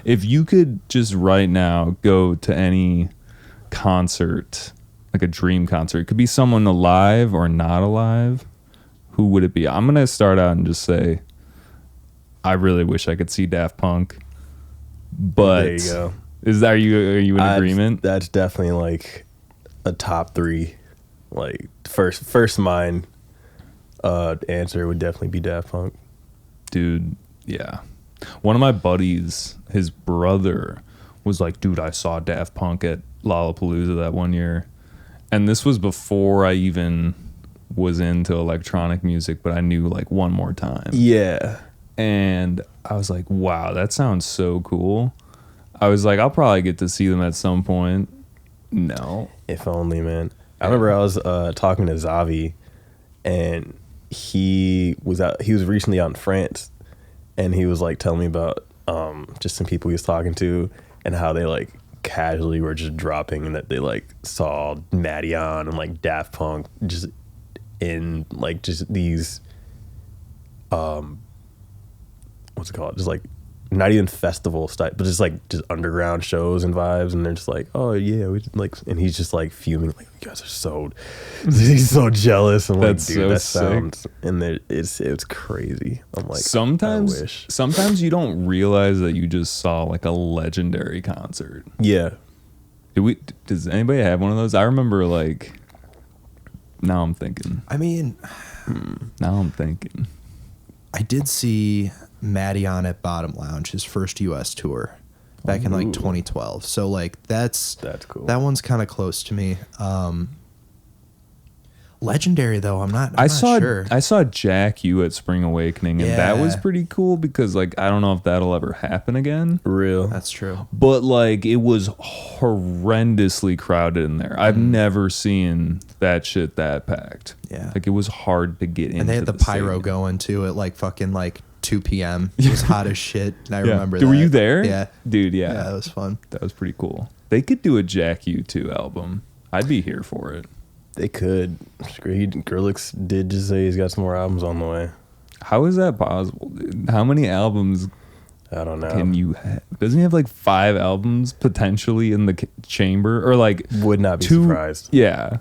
If you could just right now go to any concert, like a dream concert, it could be someone alive or not alive, who would it be? I'm going to start out and just say, I really wish I could see Daft Punk. But there you go. Are you in agreement? That's definitely like a top 3. Like first mind answer would definitely be Daft Punk. Dude, yeah. One of my buddies, his brother was like, dude, I saw Daft Punk at Lollapalooza that one year. And this was before I even was into electronic music, but I knew like One More Time. Yeah. And I was like, wow, that sounds so cool. I was like, I'll probably get to see them at some point. No. If only, man. I remember I was talking to Zavi, and he was recently out in France, and he was like telling me about just some people he was talking to and how they like casually were just dropping, and that they like saw Madeon and like Daft Punk just in like just these what's it called, just like not even festival style, but just underground shows and vibes, and they're just like, oh yeah, we like, and he's just like fuming, like, you guys are so, he's so jealous. I'm like, dude, so that sick. sounds, and it's crazy. I'm like, sometimes I wish. Sometimes you don't realize that you just saw like a legendary concert. Yeah. Does anybody have one of those? I remember like, now I'm thinking. I mean, now I'm thinking. I did see Madeon at Bottom Lounge, his first U.S. tour back in like 2012. So like that's cool. That one's kind of close to me. Legendary though, I'm not sure. I saw Jack U at Spring Awakening, and that was Yeah. pretty cool because like I don't know if that'll ever happen again. Real. That's true. But like it was horrendously crowded in there. I've never seen that shit that packed. Yeah. Like it was hard to get in. And they had the pyro going too at like fucking like 2 p.m. It was hot as shit. And I remember that. Were you there? Yeah. Dude, yeah. Yeah, that was fun. That was pretty cool. They could do a Jack U2 album. I'd be here for it. They could. Skrillex did just say he's got some more albums on the way. How is that possible, dude? How many albums I don't know. can you have? Doesn't he have like 5 albums potentially in the chamber? Or like Would not be 2? surprised. Yeah.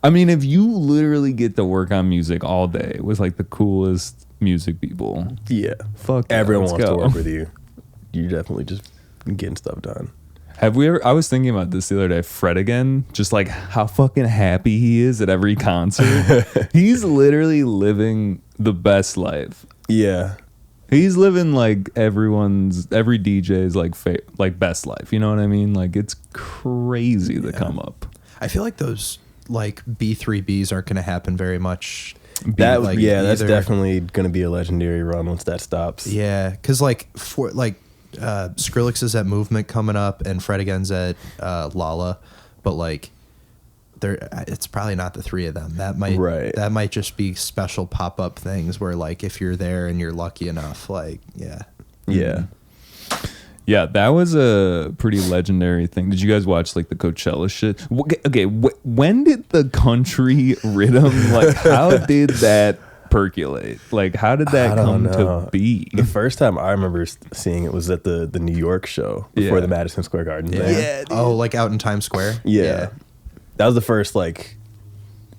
I mean, if you literally get to work on music all day with like the coolest music people, Yeah. fuck yeah, Everyone let's wants to go. work with you. You're definitely just getting stuff done. Have we ever? I was thinking about this the other day. Fred again, just like how fucking happy he is at every concert. He's literally living the best life. Yeah. He's living like every DJ's like best life. You know what I mean? Like it's crazy the come up. I feel like those like B3Bs aren't going to happen very much. That's either. definitely going to be a legendary run once that stops. Yeah, because like for like Skrillex is at Movement coming up, and Fred again's at Lala, but like it's probably not the 3 of them. That might just be special pop up things where like if you're there and you're lucky enough, like yeah. Yeah, that was a pretty legendary thing. Did you guys watch like the Coachella shit? Okay, when did the country rhythm, like how did that percolate? Like how did that come to be? The first time I remember seeing it was at the New York show before the Madison Square Garden thing. Yeah. Oh, like out in Times Square? Yeah. That was the first like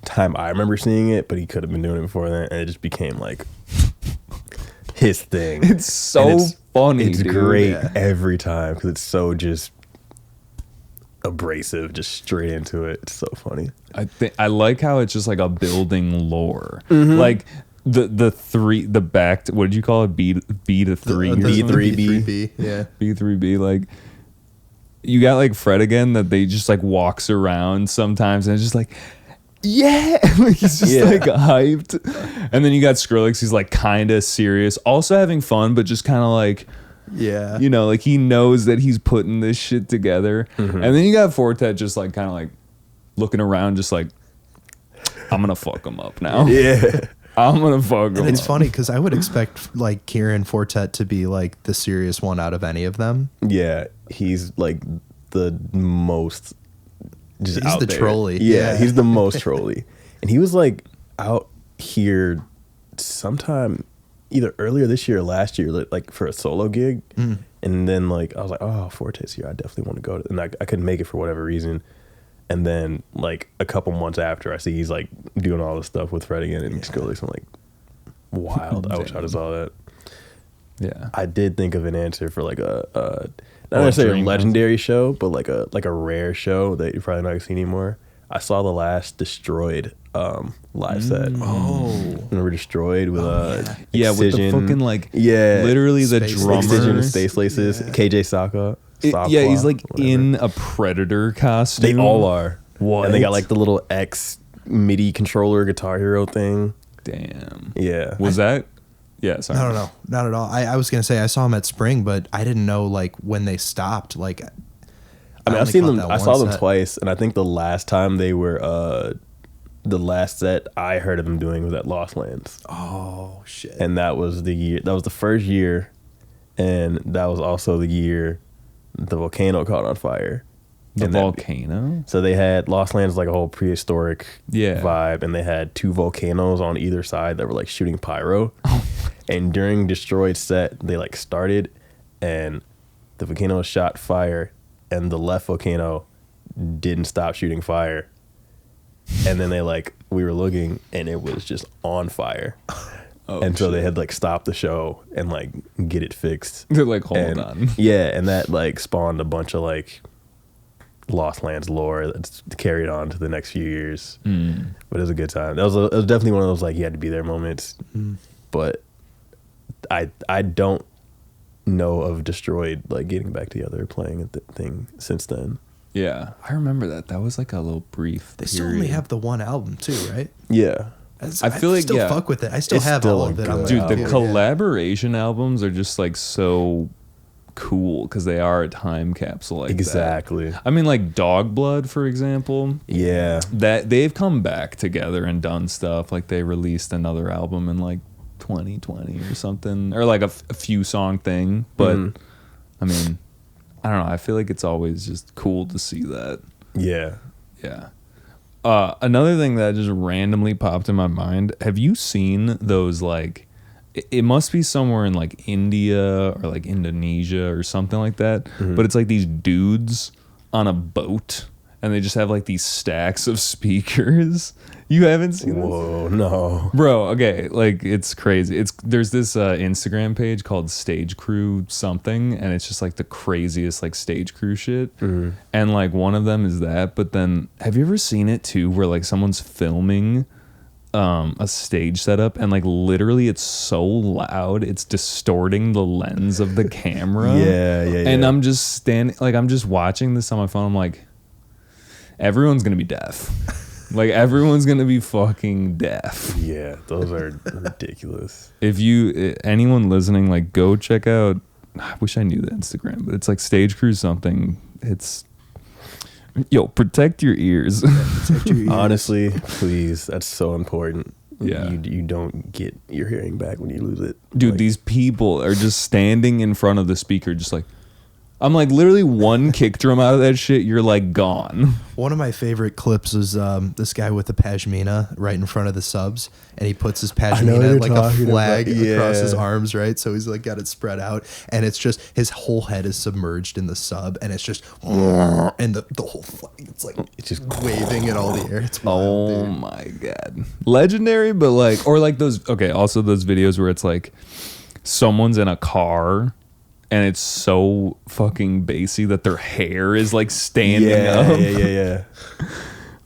time I remember seeing it, but he could have been doing it before then, and it just became like his thing. It's so funny. It's dude. great every time because it's so just abrasive, just straight into it. It's so funny. I like how it's just like a building lore. Mm-hmm. Like the back. What did you call it? B to 3. B3B. Yeah. B3B. Like you got like Fred again that they just like walks around sometimes and it's just like. Yeah, like he's just like hyped. And then you got Skrillex, he's like kind of serious, also having fun, but just kind of like, you know, like he knows that he's putting this shit together. And then you got Fortet just like kind of like looking around, just like, I'm gonna fuck him up now. Yeah, I'm gonna fuck him. And it's up. funny because I would expect like Kieran Fortet to be like the serious one out of any of them. Yeah, he's like the most. Just he's out the there. trolley. Yeah, he's the most trolley. And he was like out here sometime either earlier this year or last year, like for a solo gig. And then like I was like, oh, Forte's here. I definitely want to go. And I couldn't make it for whatever reason. And then like a couple months after, I see he's like doing all this stuff with Fred again and Skrillex. I'm like, wild. I wish I'd have saw that. Yeah. I did think of an answer for like a not necessarily a legendary show, but like a rare show that you're probably not gonna see anymore. I saw the last Destroyed live set. Oh, Remember Destroyed with yeah, with the fucking like literally the drummer, Excision, Space Laces, KJ Saka. Yeah, he's like in a Predator costume. They all are. What? And they got like the little X MIDI controller Guitar Hero thing. Damn. Yeah. Was that? Yeah, sorry. No, not at all. I was gonna say I saw them at Spring, but I didn't know like when they stopped. Like, I mean, I've seen them. I saw them twice, and I think the last time they were, the last set I heard of them doing was at Lost Lands. Oh shit! And that was the year. That was the first year, and that was also the year the volcano caught on fire. The volcano? So they had Lost Lands like a whole prehistoric vibe, and they had two volcanoes on either side that were like shooting pyro. And during Destroyed set, they like started, and the volcano shot fire, and the left volcano didn't stop shooting fire. And then we were looking, and it was just on fire. And so they had like stopped the show and like get it fixed. They're like, hold on. Yeah, and that like spawned a bunch of like Lost Lands lore that's carried on to the next few years. But it was a good time. It was definitely one of those like you had to be there moments. But I don't know of Destroyed like getting back together playing a thing since then. Yeah, I remember that. That was like a little brief. They still only have the one album too, right? Yeah. I feel like still fuck with it. I still have all of it. Dude, the collaboration albums are just like so cool because they are a time capsule like exactly. I mean, like Dog Blood, for example. Yeah. That they've come back together and done stuff. Like they released another album in like 2020 or something, or like a few song thing. But I mean, I don't know. I feel like it's always just cool to see that. Yeah. Yeah. Another thing that just randomly popped in my mind. Have you seen those like, it must be somewhere in like India or like Indonesia or something like that. But it's like these dudes on a boat and they just have like these stacks of speakers. You haven't seen this? Whoa, no. Bro, okay, like it's crazy. There's this Instagram page called Stage Crew something, and it's just like the craziest like stage crew shit. And like one of them is that, but then have you ever seen it too where like someone's filming a stage setup and like literally it's so loud it's distorting the lens of the camera? Yeah. And I'm just standing, like I'm just watching this on my phone. I'm like, everyone's gonna be deaf. Like everyone's gonna be fucking deaf. Yeah, those are ridiculous. If anyone listening, like go check out. I wish I knew the Instagram, but it's like Stage Crew something. It's protect your ears. Protect your ears. Honestly, please, that's so important. Yeah, you don't get your hearing back when you lose it, dude. Like, these people are just standing in front of the speaker, just like. I'm like literally one kick drum out of that shit, you're like gone. One of my favorite clips is this guy with the pashmina right in front of the subs, and he puts his pashmina like a flag across his arms, right? So he's like got it spread out, and it's just his whole head is submerged in the sub, and it's just and the whole flag, it's like it's just waving in all the air. It's wild, dude. My god, legendary, but like or like those. Okay, also those videos where it's like someone's in a car. And it's so fucking bassy that their hair is like standing up. Yeah.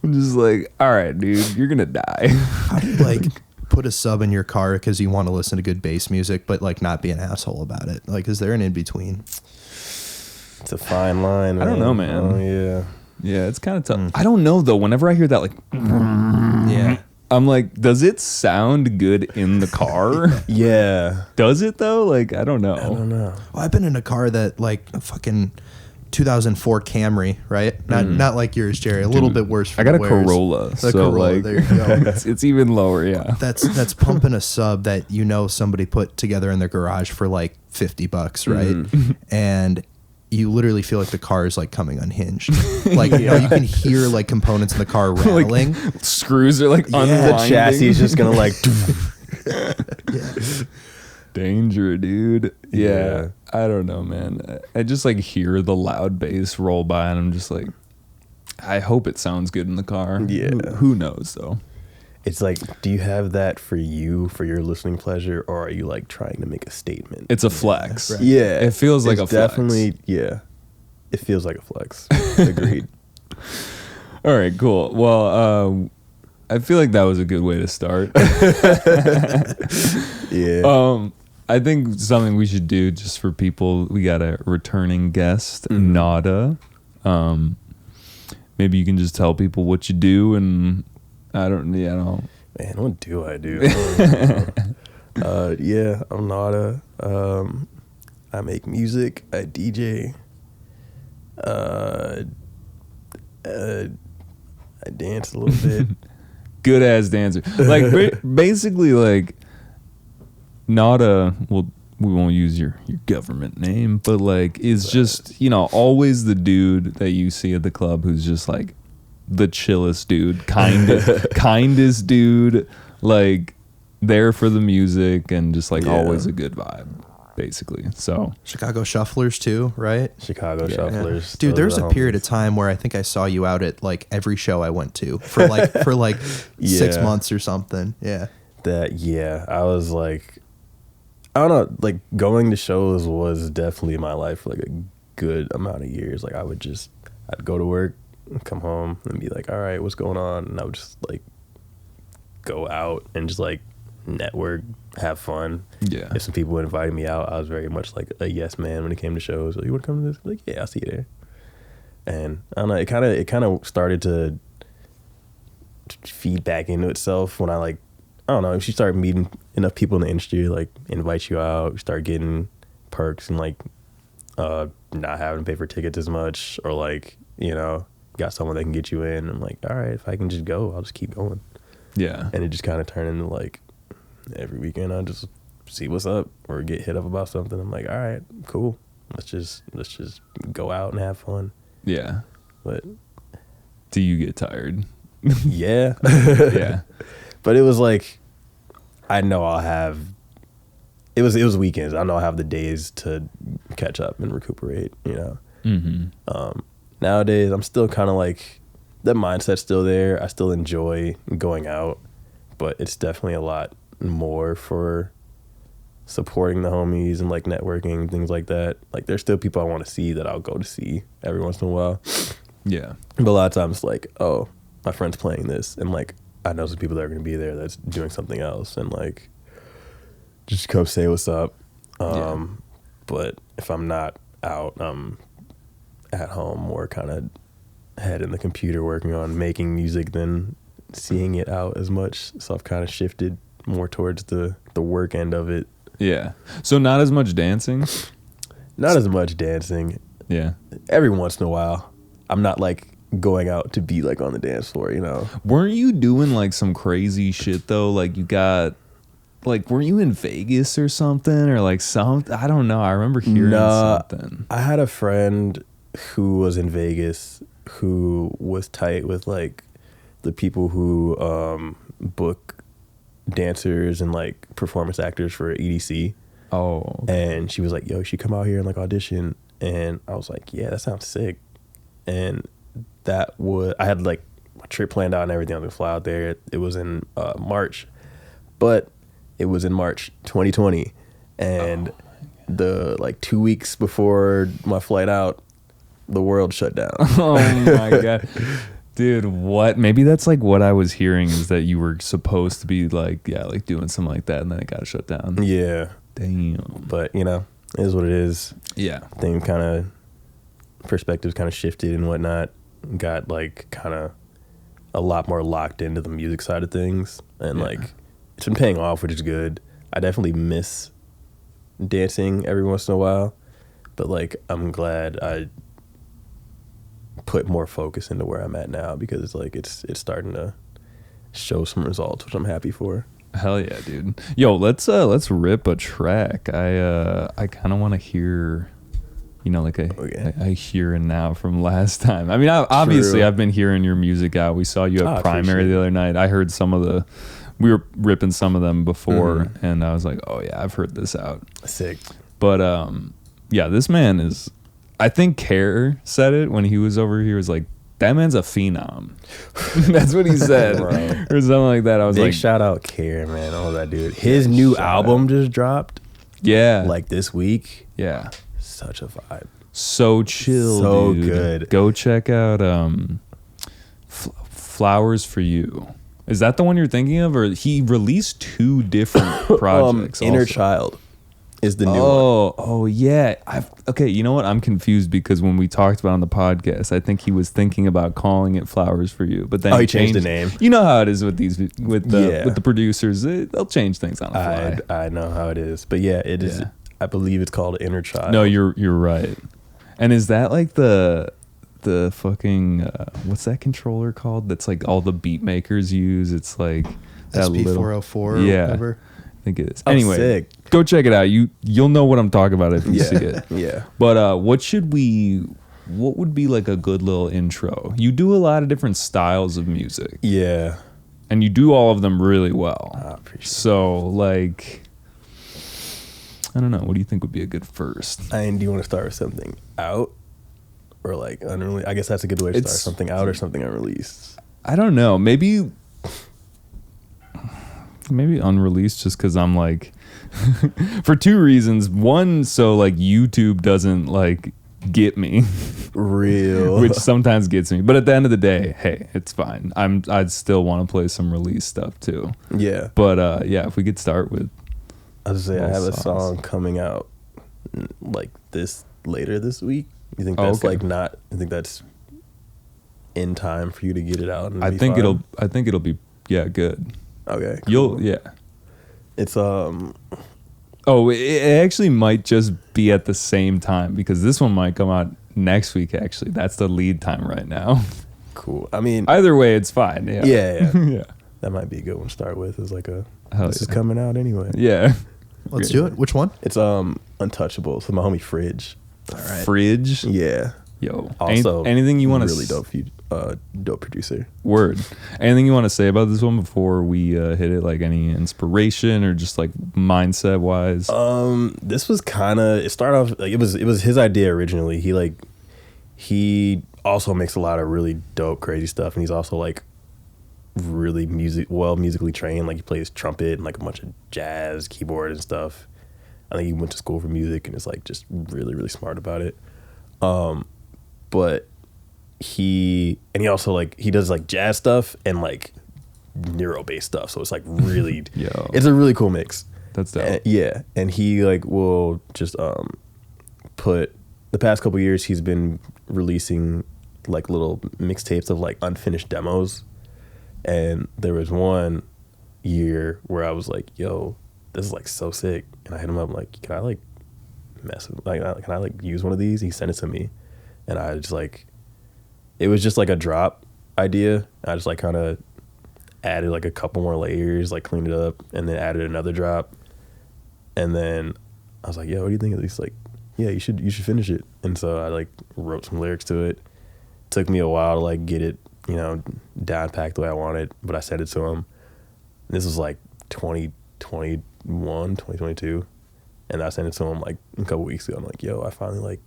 I'm just like, all right, dude, you're gonna die. How do you like put a sub in your car because you want to listen to good bass music, but like not be an asshole about it? Like, is there an in between? It's a fine line. I don't know, man. Oh yeah. Yeah, it's kind of tough. I don't know though. Whenever I hear that, like, yeah. I'm like, does it sound good in the car? Yeah. Does it though? Like, I don't know. I don't know. Well, I've been in a car that like a fucking 2004 Camry, right? Not like yours, Jerry. A little bit worse. For I got a wears. Corolla, so Corolla, like, there you go. it's even lower. Yeah. That's pumping a sub that somebody put together in their garage for like $50, right? And you literally feel like the car is like coming unhinged. Like you can hear like components in the car rattling. Like, screws are like unwinding. The chassis is just gonna like. Danger, dude. Yeah. I don't know, man. I just like hear the loud bass roll by and I'm just like, I hope it sounds good in the car. Yeah. Who knows though? It's like, do you have that for you, for your listening pleasure, or are you like trying to make a statement? It's a flex. Right. Yeah. It feels like a flex. Definitely, yeah. It feels like a flex. Agreed. All right, cool. Well, I feel like that was a good way to start. Yeah. I think something we should do just for people, we got a returning guest, Naughta. Maybe you can just tell people what you do and I don't know. Man, what do I do? Yeah, I'm Naughta. I make music. I DJ. I dance a little bit. Good ass dancer. Like basically like Naughta, well, we won't use your government name, but like is just, you know, always the dude that you see at the club who's just like the chillest dude, kindest dude, like there for the music and just like always a good vibe, basically. So Chicago Shufflers too, right? Chicago Shufflers. Dude, there's a period of time where I think I saw you out at like every show I went to for like 6 months or something. Yeah. I was like, I don't know, like going to shows was definitely my life for like a good amount of years. Like I'd go to work, come home and be like, all right, what's going on? And I would just like go out and just like network, have fun. yeah. If some people invited me out, I was very much like a yes man when it came to shows. Like, you want to come to this? Like, yeah, I'll see you there. And I don't know, it kind of started to feed back into itself when I don't know, if you start meeting enough people in the industry, like invite you out, you start getting perks and like not having to pay for tickets as much, or like, you know, got someone that can get you in. I'm like, all right, if I can just go, I'll just keep going. Yeah. And it just kind of turned into like every weekend I just see what's up or get hit up about something. I'm like, all right, cool. Let's just go out and have fun. Yeah. But Do you get tired? yeah. Yeah. But it was like, I know I'll have, it was weekends. I know I'll have the days to catch up and recuperate, you know. Mm-hmm. Nowadays, I'm still kind of like, that mindset's still there. I still enjoy going out, but it's definitely a lot more for supporting the homies and like networking, things like that. Like there's still people I want to see that I'll go to see every once in a while. Yeah. But a lot of times like, oh, my friend's playing this, and like I know some people that are going to be there that's doing something else, and like just come say what's up. But if I'm not out, I'm at home more kind of head in the computer working on making music than seeing it out as much. So I've kind of shifted more towards the work end of it. Yeah. So not as much dancing? Not as much dancing. Yeah. Every once in a while. I'm not like going out to be like on the dance floor, you know. Weren't you doing like some crazy shit though? Like you got like, weren't you in Vegas or something, or like I don't know. I remember hearing something. I had a friend who was in Vegas who was tight with like the people who book dancers and like performance actors for EDC. Oh. And she was like, yo, you should come out here and like audition. And I was like, yeah, that sounds sick. And I had like my trip planned out and everything. I was gonna fly out there. It was in March, but it was in March 2020, and the like 2 weeks before my flight out, the world shut down. Oh my god, dude! What? Maybe that's like what I was hearing, is that you were supposed to be like doing something like that, and then it got shut down. Yeah, damn. But you know, it is what it is. Yeah, thing kind of perspectives kind of shifted and whatnot. Got like kind of a lot more locked into the music side of things, and like it's been paying off, which is good. I definitely miss dancing every once in a while, but like I'm glad I put more focus into where I'm at now, because it's like it's starting to show some results, which I'm happy for. Hell yeah, dude. Yo, let's rip a track. I kind of want to hear, you know, like a here and now from last time. I mean, obviously I've been hearing your music out. We saw you at Primary the other night. I heard some of the we were ripping some of them before, and I was like, oh yeah, I've heard this out. Sick. But yeah, this man is. I think Care said it when he was over here. He was like, that man's a phenom. That's what he said, or something like that. I was Big like, shout out Care, man. Oh, that dude. His new album just dropped. Yeah, like this week. Yeah, such a vibe. So chill, so dude. good. Go check out Flowers for You. Is that the one you're thinking of, or he released 2 different projects? Inner Child is the new one. Oh yeah. Okay, you know what? I'm confused because when we talked about it on the podcast, I think he was thinking about calling it Flowers for You, but then he changed the name. You know how it is with these with the producers. They'll change things on the fly. I know how it is, but yeah, it is. I believe it's called Inner Child. No, you're right. And is that like the fucking what's that controller called? That's like all the beat makers use. It's like that SP404 or whatever. I think it is. Anyway, sick. Go check it out. You'll know what I'm talking about if you see it. Yeah. But what would be like a good little intro? You do a lot of different styles of music. Yeah. And you do all of them really well. I appreciate it. So like, I don't know. What do you think would be a good first? Do you want to start with something out? Or like unreleased? I guess that's a good way to start. Something out or something unreleased? I don't know. Maybe unreleased, just because I'm like for 2 reasons. One, so like YouTube doesn't like get me real, which sometimes gets me, but at the end of the day, hey, it's fine. I'd still want to play some release stuff too. Yeah, but yeah, if we could start with, I have a song coming out like later this week. You think that's like not? I think that's in time for you to get it out. And I think it'll be good. Okay, cool. It's it actually might just be at the same time, because this one might come out next week. Actually, that's the lead time right now. Cool. I mean, either way, it's fine. Yeah. Yeah. That might be a good one to start with. Is like is coming out anyway. Yeah. Let's do it. Which one? It's Untouchables with my homie Fridge. All right. Fridge. Yeah. Yo. Also, anything you want to really dope producer. Word. Anything you want to say about this one before we hit it? Like any inspiration or just like mindset wise? This was kind of, it started off like it was his idea originally. He also makes a lot of really dope, crazy stuff, and he's also like really musically trained. Like he plays trumpet and like a bunch of jazz, keyboard and stuff. I think he went to school for music and is like just really, really smart about it. But he also like he does like jazz stuff and like neuro based stuff, so it's like really it's a really cool mix. That's dope. And he like will just put the past couple years he's been releasing like little mixtapes of like unfinished demos, and there was one year where I was like, yo, this is like so sick, and I hit him up like, can I like mess with, like, can I like use one of these? He sent it to me, and I just like, it was just like a drop idea. I just like kind of added like a couple more layers, like cleaned it up, and then added another drop, and then I was like, yo, what do you think of this? Like, yeah, you should finish it. And so I like wrote some lyrics to it. Took me a while to like get it, down packed the way I wanted, but I sent it to him. This was like 2022, and I sent it to him like a couple weeks ago. I'm like, yo, I finally like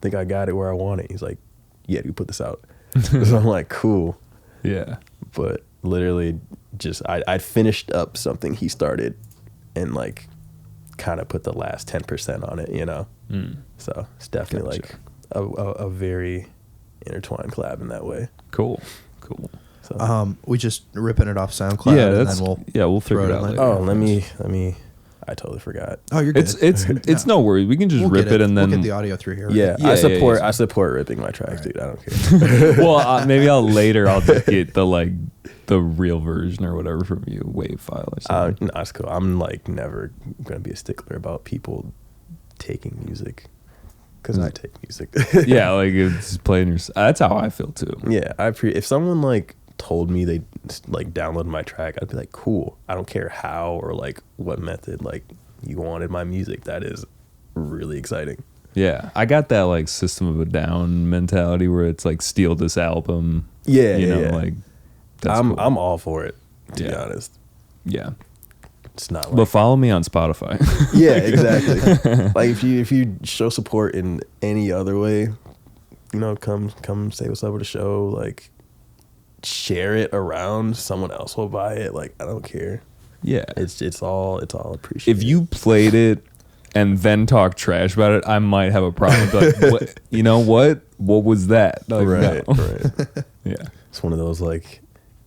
think I got it where I want it. He's like, yeah, you put this out. So I'm like, cool. Yeah. But literally just I finished up something he started and like kind of put the last 10% on it, So it's definitely like a very intertwined collab in that way. Cool. So, we just ripping it off SoundCloud. Yeah, and then we'll figure it out later. Oh, let me. I totally forgot. Oh, you're good. It's no worry. We can just rip it and then we'll get the audio through here. Yeah, right? I support ripping my tracks, dude. I don't care. Well, maybe I'll just get the real version or whatever from you, WAV file or something. No, that's cool. I'm like never gonna be a stickler about people taking music, because I take music. Yeah, like it's playing your. That's how I feel too. Yeah, if someone like told me they like downloaded my track, I'd be like, cool. I don't care how or like what method like you wanted my music. That is really exciting. Yeah, I got that like System of a Down mentality where it's like steal this album. Yeah, like that's I'm cool. I'm all for it, to be honest. Yeah. It's not like, But follow me on Spotify. yeah, exactly. Like if you show support in any other way, you know, come say what's up with the show, like share it around, someone else will buy it. Like I don't care. Yeah. It's all appreciated. If you played it and then talk trash about it, I might have a problem. But what, you know what? What was that? Like, right, no. right. Yeah. It's one of those like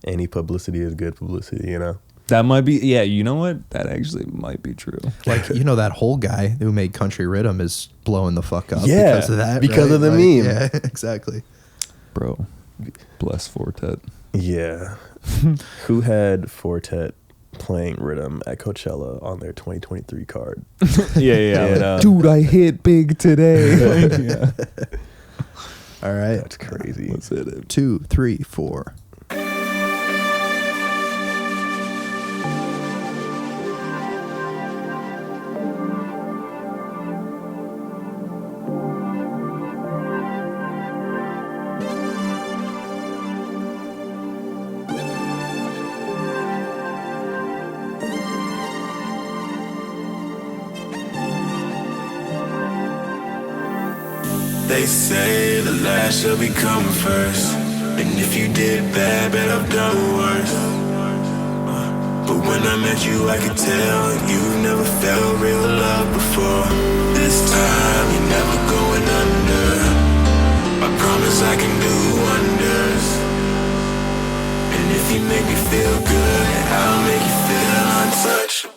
any publicity is good publicity, you know? That might be, yeah, you know what? That actually might be true. Like, you know, that whole guy who made Country Rhythm is blowing the fuck up Yeah, because of that. because right? of the Like, meme. Yeah, exactly. Bro, bless Fortet. Yeah. Who had Fortet playing Rhythm at Coachella on their 2023 card? Yeah. Like, dude, I hit big today. Like, yeah. All right. That's crazy. Let's hit it. 2, 3, 4. They say the last shall become first, and if you did bad, bet I've done worse. But when I met you, I could tell you've never felt real love before. This time you're never going under. I promise I can do wonders. And if you make me feel good, I'll make you feel untouchable.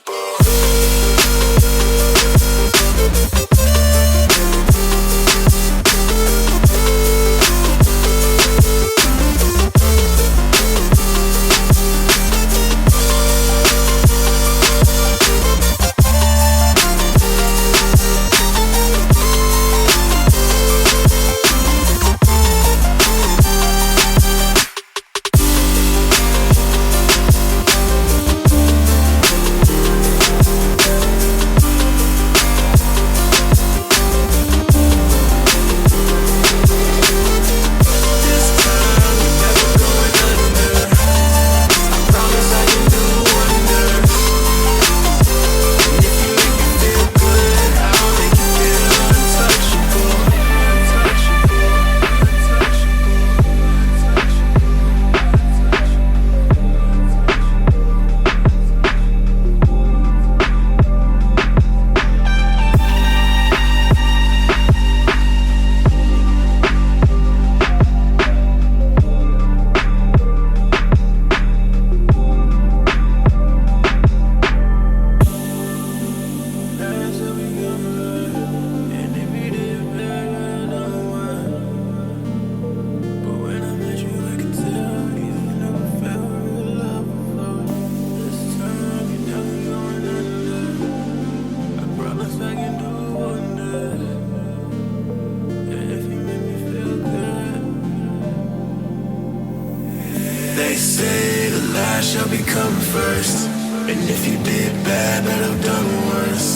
They say the last shall become first, and if you did bad, bet I've done worse.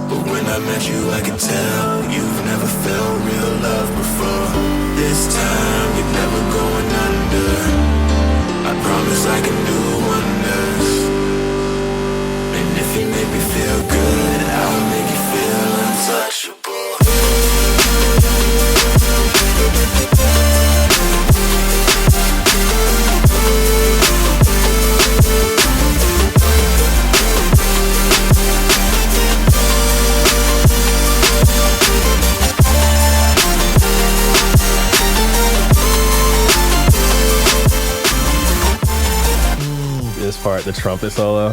But when I met you, I could tell you've never felt real love before. This time you're never going under. I promise I can do wonders. And if you make me feel good, I'll make you feel untouchable. This part, the trumpet solo.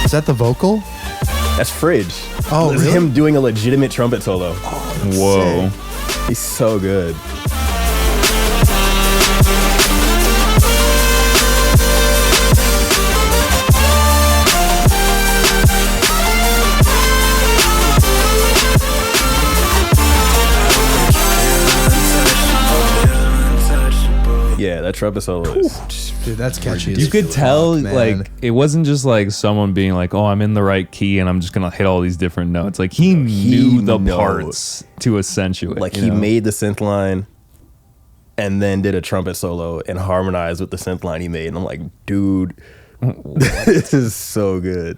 Is that the vocal? That's Fridge. Oh, This is really? him doing a legitimate trumpet solo. Whoa. He's so good. Yeah, that trumpet solo is Dude, that's catchy. You as could tell, fuck, man. like, it wasn't just like someone being like, oh, I'm in the right key and I'm just going to hit all these different notes. Like, he knew the knows. parts to accentuate. like you he know? made the synth line and then did a trumpet solo and harmonized with the synth line he made. And I'm like, dude, this is so good.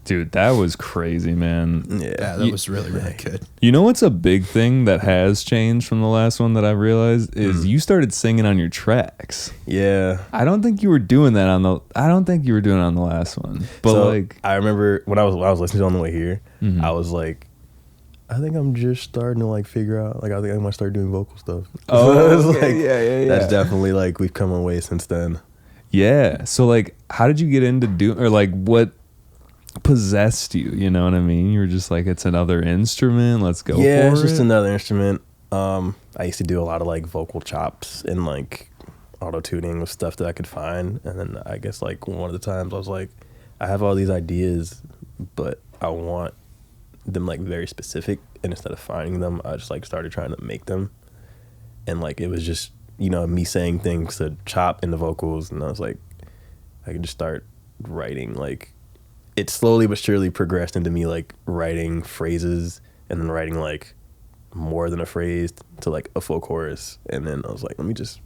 Dude, that was crazy, man. Yeah, that was really, really good. You know what's a big thing that has changed from the last one that I realized is you started singing on your tracks. Yeah. I don't think you were doing that on the last one. But so like I remember when I was listening to it on the way here, I was like, I think I'm just starting to like figure out, like I think I might start doing vocal stuff. Oh, like, yeah. That's definitely like we've come a way since then. Yeah. So like how did you get into or like what possessed you? You know what I mean? You were just like, it's another instrument, let's go for it. Yeah, it's just another instrument. I used to do a lot of like vocal chops and like auto tuning with stuff that I could find, and then I guess like one of the times I was like, I have all these ideas, but I want them like very specific, and instead of finding them, I just like started trying to make them, and like it was just, you know, me saying things to chop in the vocals, and I was like, I could just start writing. Like it slowly but surely progressed into me like writing phrases and then writing like more than a phrase to like a full chorus, and then I was like, let me just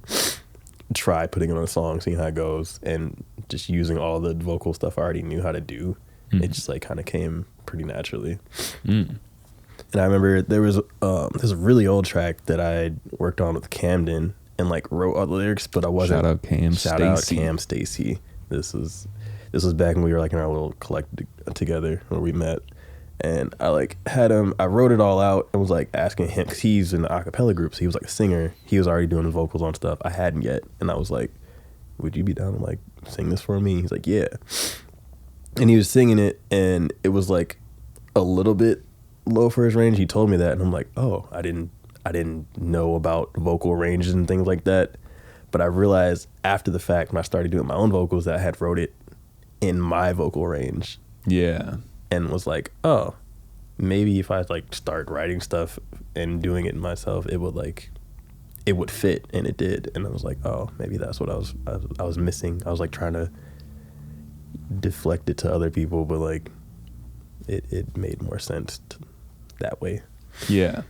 try putting it on a song, seeing how it goes, and just using all the vocal stuff I already knew how to do. It just like kind of came pretty naturally. And I remember there was this really old track that I worked on with Camden and like wrote all the lyrics, but I wasn't. Shout out Cam Stacy. This was back when we were like in our little collective together where we met, and I like had him. I wrote it all out and was like asking him, because he's in the acapella group, so he was like a singer. He was already doing the vocals on stuff I hadn't yet, and I was like, "Would you be down to like sing this for me?" He's like, "Yeah." And he was singing it, and it was like a little bit low for his range. He told me that, and I'm like, "Oh, I didn't know about vocal ranges and things like that." But I realized after the fact, when I started doing my own vocals, that I had wrote it in my vocal range. Yeah. And was like, oh, maybe if I like start writing stuff and doing it myself, it would fit, and it did. And I was like, oh, maybe that's what I was missing. I was like trying to deflect it to other people, but like it made more sense that way. Yeah.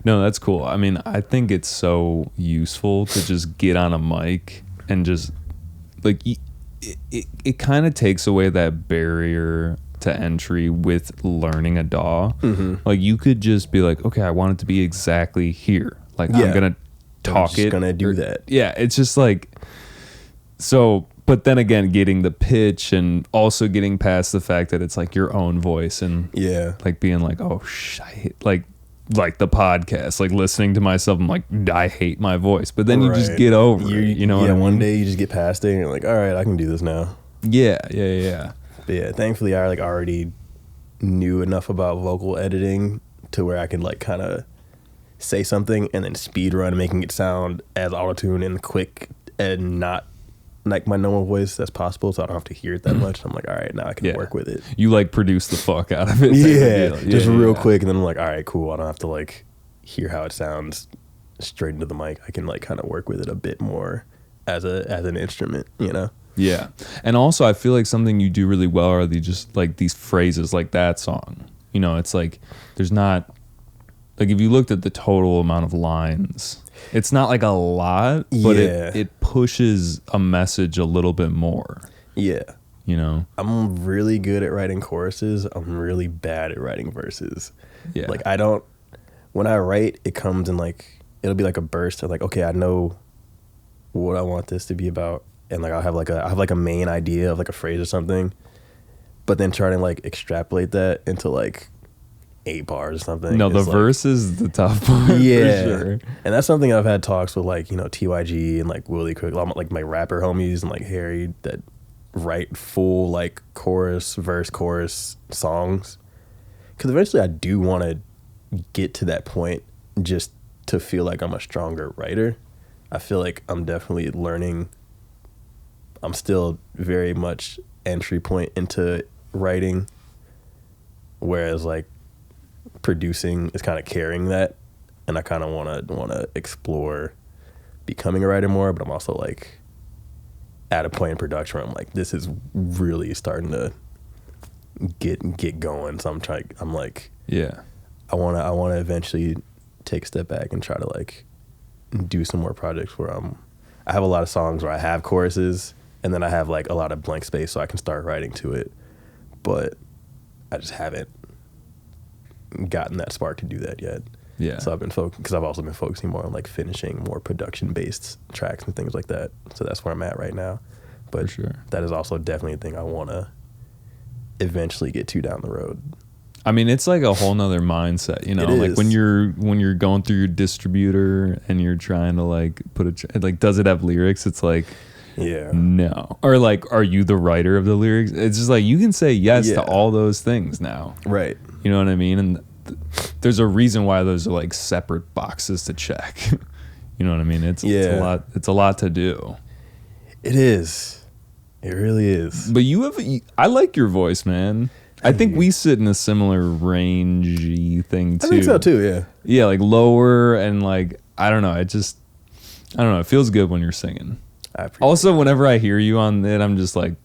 No, that's cool. I mean, I think it's so useful to just get on a mic and just like it kind of takes away that barrier to entry with learning a DAW. Like you could just be like, okay, I want it to be exactly here. Like I'm gonna talk it. Gonna do that. Yeah, it's just like so. But then again, getting the pitch and also getting past the fact that it's like your own voice and like being like, oh, I hate, like the podcast, like listening to myself, I'm like, I hate my voice. But then you just get over it. You know what I mean? One day you just get past it and you're like, all right, I can do this now. Yeah. But yeah, thankfully I like already knew enough about vocal editing to where I could like kind of say something and then speed run, making it sound as auto-tune and quick and not like my normal voice as possible, so I don't have to hear it that much. I'm like, all right, now I can work with it. You like produce the fuck out of it. Just real quick, and then I'm like, all right, cool. I don't have to like hear how it sounds straight into the mic. I can like kind of work with it a bit more as an instrument, you know? Yeah. And also I feel like something you do really well are just like these phrases like that song. You know, it's like there's not like if you looked at the total amount of lines, it's not like a lot, but it pushes a message a little bit more. Yeah. You know? I'm really good at writing choruses. I'm really bad at writing verses. Yeah. Like when I write, it comes in like, it'll be like a burst of like, okay, I know what I want this to be about. And like I have like a main idea of like a phrase or something, but then trying to like extrapolate that into like 8 bars or something. No, the verse is the tough part. Yeah, for sure. And that's something I've had talks with like, you know, TYG and like Willie Cook, like my rapper homies and like Harry that write full like chorus, verse, chorus songs. Because eventually I do want to get to that point just to feel like I'm a stronger writer. I feel like I'm definitely learning. I'm still very much entry point into writing, whereas like producing is kind of carrying that, and I kind of want to explore becoming a writer more. But I'm also like at a point in production where I'm like, this is really starting to get going. So I want to eventually take a step back and try to like do some more projects where I have a lot of songs where I have choruses and then I have like a lot of blank space so I can start writing to it. But I just haven't gotten that spark to do that yet. Yeah. So I've been because I've also been focusing more on like finishing more production based tracks and things like that. So that's where I'm at right now. But For sure. that is also definitely a thing I want to eventually get to down the road. I mean, it's like a whole nother mindset, you know, like when you're going through your distributor and you're trying to like put like, does it have lyrics? It's like, yeah, no. Or like, are you the writer of the lyrics? It's just like, you can say yes to all those things now. Right. You know what I mean? And there's a reason why those are like separate boxes to check. You know what I mean? It's a lot to do. It is. It really is. But I like your voice, man. I think we sit in a similar rangey thing too. I think so too, yeah. Yeah, like lower and like, I don't know. It feels good when you're singing. Also, whenever I hear you on it, I'm just like,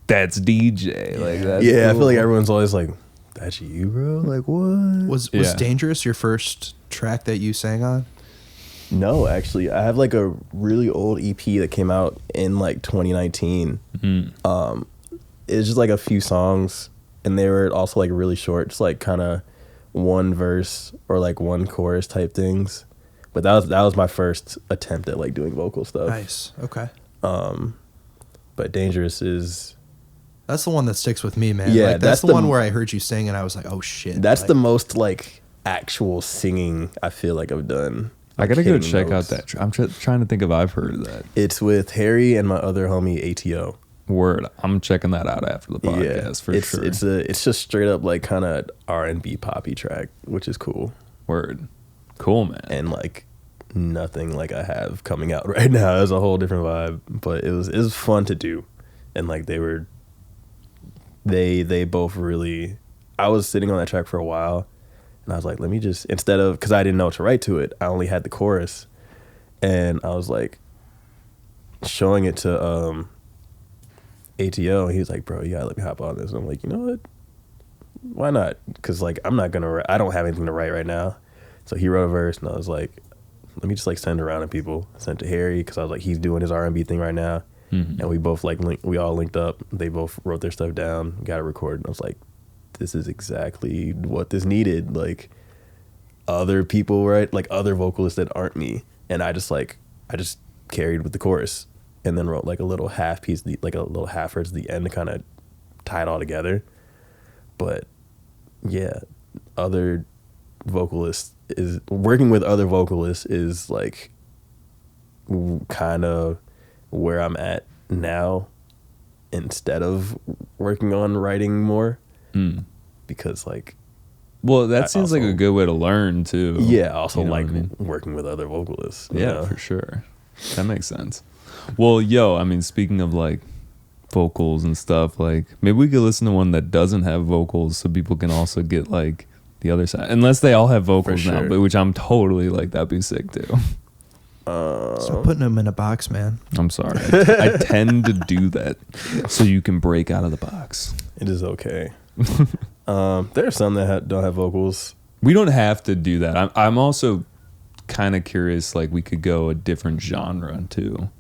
that's DJ. Like that's cool. I feel like everyone's always like, that's you, bro? Like what? Was Dangerous your first track that you sang on? No, actually. I have like a really old EP that came out in like 2019. Mm-hmm. It's just like a few songs. And they were also like really short, just like kind of one verse or like one chorus type things. But that was my first attempt at like doing vocal stuff. Nice. Okay. But Dangerous is... That's the one that sticks with me, man. Yeah, like, that's the one where I heard you sing and I was like, oh shit. That's like, the most like actual singing I feel like I've done. I gotta go check out that. I'm trying to think if I've heard of that. It's with Harry and my other homie ATO. Word, I'm checking that out after the podcast for sure. It's just straight up like kind of R&B poppy track, which is cool. Word, cool, man. And like nothing like I have coming out right now. It was a whole different vibe, but it was fun to do, and like they both really. I was sitting on that track for a while, and I was like, let me just because I didn't know what to write to it, I only had the chorus, and I was like showing it to ATO, and he was like, bro, you gotta let me hop on this. And I'm like, you know what? Why not? Because like I don't have anything to write right now. So he wrote a verse, and I was like, let me just like send it around to people. I sent it to Harry because I was like, he's doing his R&B thing right now, and we both like we all linked up. They both wrote their stuff down, got it recorded. And I was like, this is exactly what this needed. Like other people, right? Like other vocalists that aren't me, and I just carried with the chorus. And then wrote like a little half piece, like a little half verse at the end to kind of tie it all together. But yeah, working with other vocalists is like kind of where I'm at now instead of working on writing more. Because like, well, that seems like a good way to learn too. Yeah, also like working with other vocalists. Yeah, for sure. That makes sense. Well, I mean, speaking of like vocals and stuff, like maybe we could listen to one that doesn't have vocals so people can also get like the other side. Unless they all have vocals now, but which I'm totally like, that'd be sick too. So putting them in a box, man. I'm sorry. I tend to do that so you can break out of the box. It is okay. There are some that don't have vocals. We don't have to do that. I'm also kind of curious, like we could go a different genre too.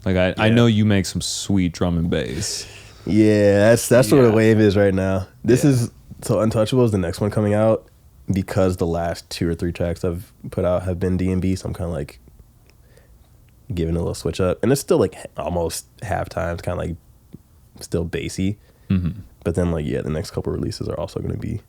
Like I know you make some sweet drum and bass. Yeah, that's where the wave is right now. This is so Untouchable is the next one coming out because the last 2 or 3 tracks I've put out have been D&B, so I'm kind of like giving a little switch up, and it's still like almost halftime. It's kind of like still bassy, but then like the next couple releases are also going to be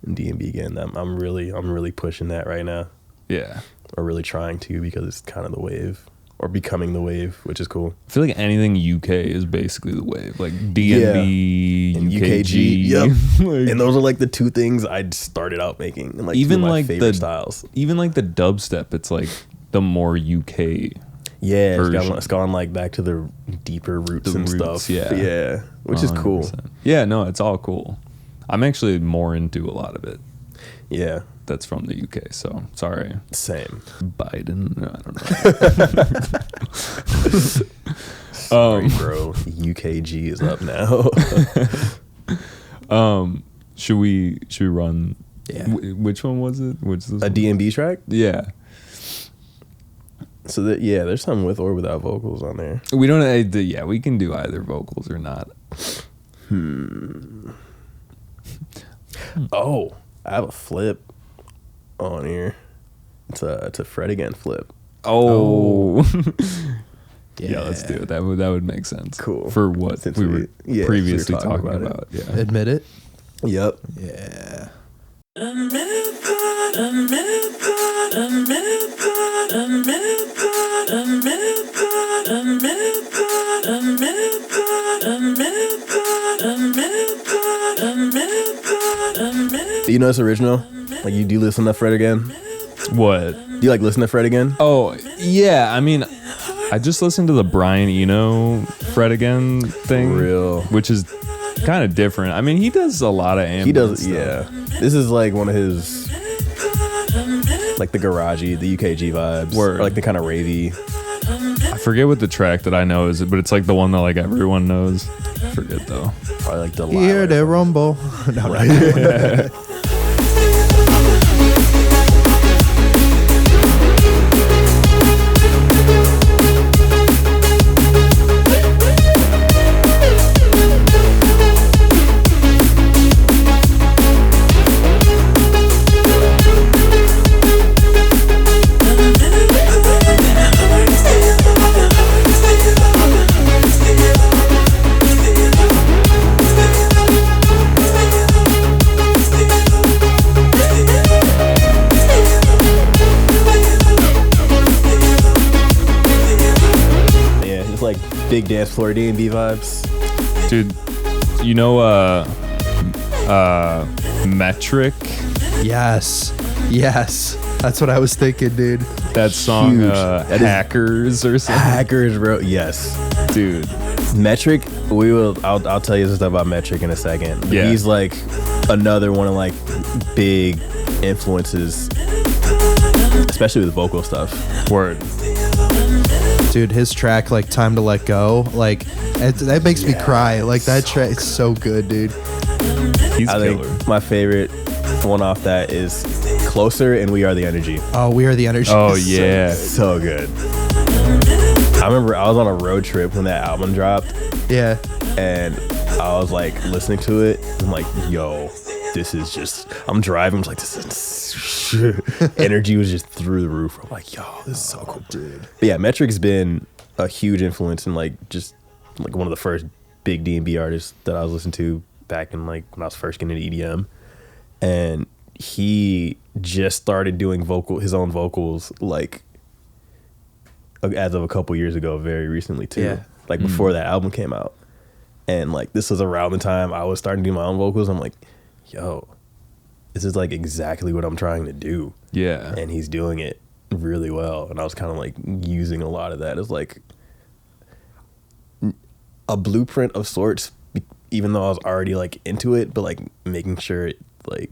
in D&B again. I'm really pushing that right now. Yeah, or really trying to, because it's kind of the wave. Or becoming the wave, which is cool. I feel like anything UK is basically the wave. Like D&B, and UKG. Yep. Like, and those are like the 2 things I started out making. And like even 2 of my favorite styles. Even like the dubstep, it's like the more UK version. It's gone like back to the deeper roots stuff. Yeah. Which 100%. Is cool. Yeah, no, it's all cool. I'm actually more into a lot of it. Yeah. That's from the UK, so sorry. Same. Biden, I don't know. Sorry, bro. UKG is up now. Should we run? Yeah. Which one was it? A D&B track? Yeah. So that there's some with or without vocals on there. We don't. We can do either vocals or not. Oh, I have a flip on here. It's a Fred Again flip. Oh. Yeah, let's do it. That would make sense. Cool. For what Since we were previously talking about about. Yeah. Admit it. Yep. Yeah. You know it's original? Like, you do listen to Fred Again? What? Do you like listen to Fred Again? Oh, yeah. I mean, I just listened to the Brian Eno Fred Again thing. For real. Which is kind of different. I mean, he does a lot of ambient He does, stuff. yeah. This is like one of his, like the garagey, the UKG vibes. Word. Or like the kind of ravey. I forget what the track that I know is, but it's like the one that like everyone knows. I forget though. Probably like the Hear the rumble. No, right. Big dance floor D&B vibes. Dude, you know Metric? Yes. That's what I was thinking, dude. That song Huge. Hackers or something. Hackers, bro. Yes. Dude. Metric, I'll tell you some stuff about Metric in a second. But Yeah. he's like another one of like big influences, especially with vocal stuff. Word. Dude, his track, like Time to Let Go, like that makes me cry. Like that track is so good, dude. He's I killer. think my favorite one off that is Closer and We Are the Energy. Oh, We Are the Energy. Oh yeah. So good. I remember I was on a road trip when that album dropped. Yeah. And I was like listening to it. I'm like, yo, this is just, I'm driving. I'm like, this is, energy was just through the roof. I'm like, yo, this is so cool. Dude. But yeah, Metric's been a huge influence and like just like one of the first big D&B artists that I was listening to back in like when I was first getting into EDM. And he just started doing his own vocals like as of a couple years ago, very recently too. Yeah. Like before that album came out. And like this was around the time I was starting to do my own vocals. I'm like, yo, this is like exactly what I'm trying to do. Yeah. And he's doing it really well. And I was kind of like using a lot of that as like a blueprint of sorts, even though I was already like into it, but like making sure it, like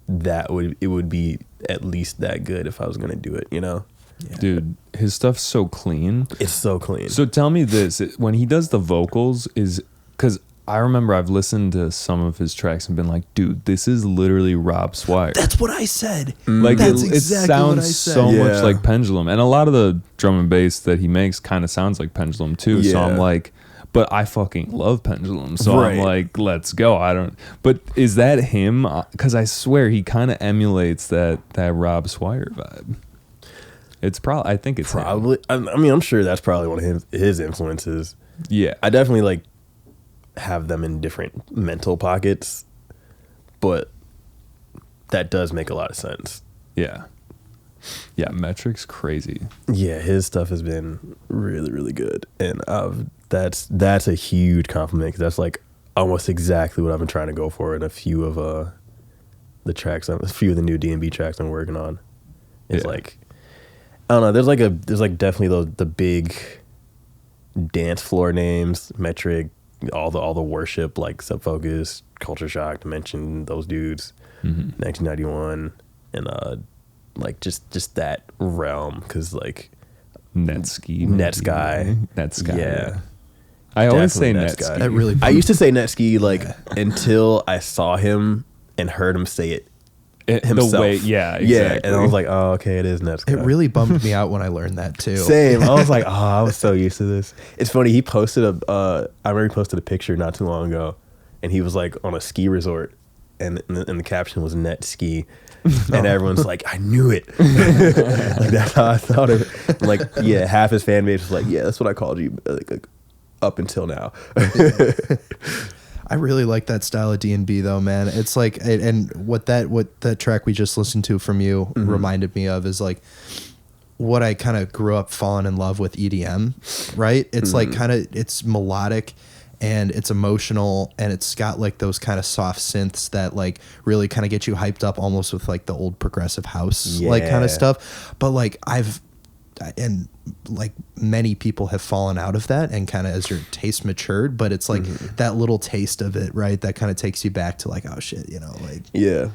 it would be at least that good if I was going to do it, you know? Yeah. Dude, his stuff's so clean. It's so clean. So tell me this, when he does the vocals, is because I remember I've listened to some of his tracks and been like, dude, this is literally Rob Swire. That's what I said. Like That's it exactly sounds what I said. so much Yeah. like Pendulum, and a lot of the drum and bass that he makes kind of sounds like Pendulum too. So I'm Yeah. like, but I fucking love Pendulum, so I'm Right. like, let's go. But is that him? Because I swear he kind of emulates that Rob Swire vibe. It's probably, I think it's him. Probably. I mean, I'm sure that's probably one of his influences. Yeah. I definitely like have them in different mental pockets, but that does make a lot of sense. Yeah. Yeah, Metric's crazy. Yeah, his stuff has been really, really good, and that's a huge compliment because that's like almost exactly what I've been trying to go for in a few of the tracks, a few of the new D&B tracks I'm working on. It's Yeah. like, I don't know. There's like definitely the big dance floor names, Metric, all the worship like Subfocus, Culture Shock, to mention those dudes, 1991, and like just that realm because like Netsky. Netsky. Yeah. I always say Definitely Netsky. That really I used to say Netsky like until I saw him and heard him say it himself. The way, yeah, exactly. Yeah, and I was like, oh, okay, it is Netsky. It really bummed me out when I learned that too. Same. I was like, oh, I was so used to this. It's funny. He posted I remember he posted a picture not too long ago, and he was like on a ski resort, and the caption was Netsky, and everyone's like, I knew it. Like that's how I thought it. Like, yeah, half his fan base was like, yeah, that's what I called you, like up until now. I really like that style of D&B though, man. It's like, and what that track we just listened to from you reminded me of is like what I kind of grew up falling in love with EDM, right? It's like kind of, it's melodic and it's emotional and it's got like those kind of soft synths that like really kind of get you hyped up almost with like the old progressive house like kind of stuff. But like and like many people have fallen out of that and kind of as your taste matured, but it's like that little taste of it, right? That kind of takes you back to like, oh shit, you know, like yeah.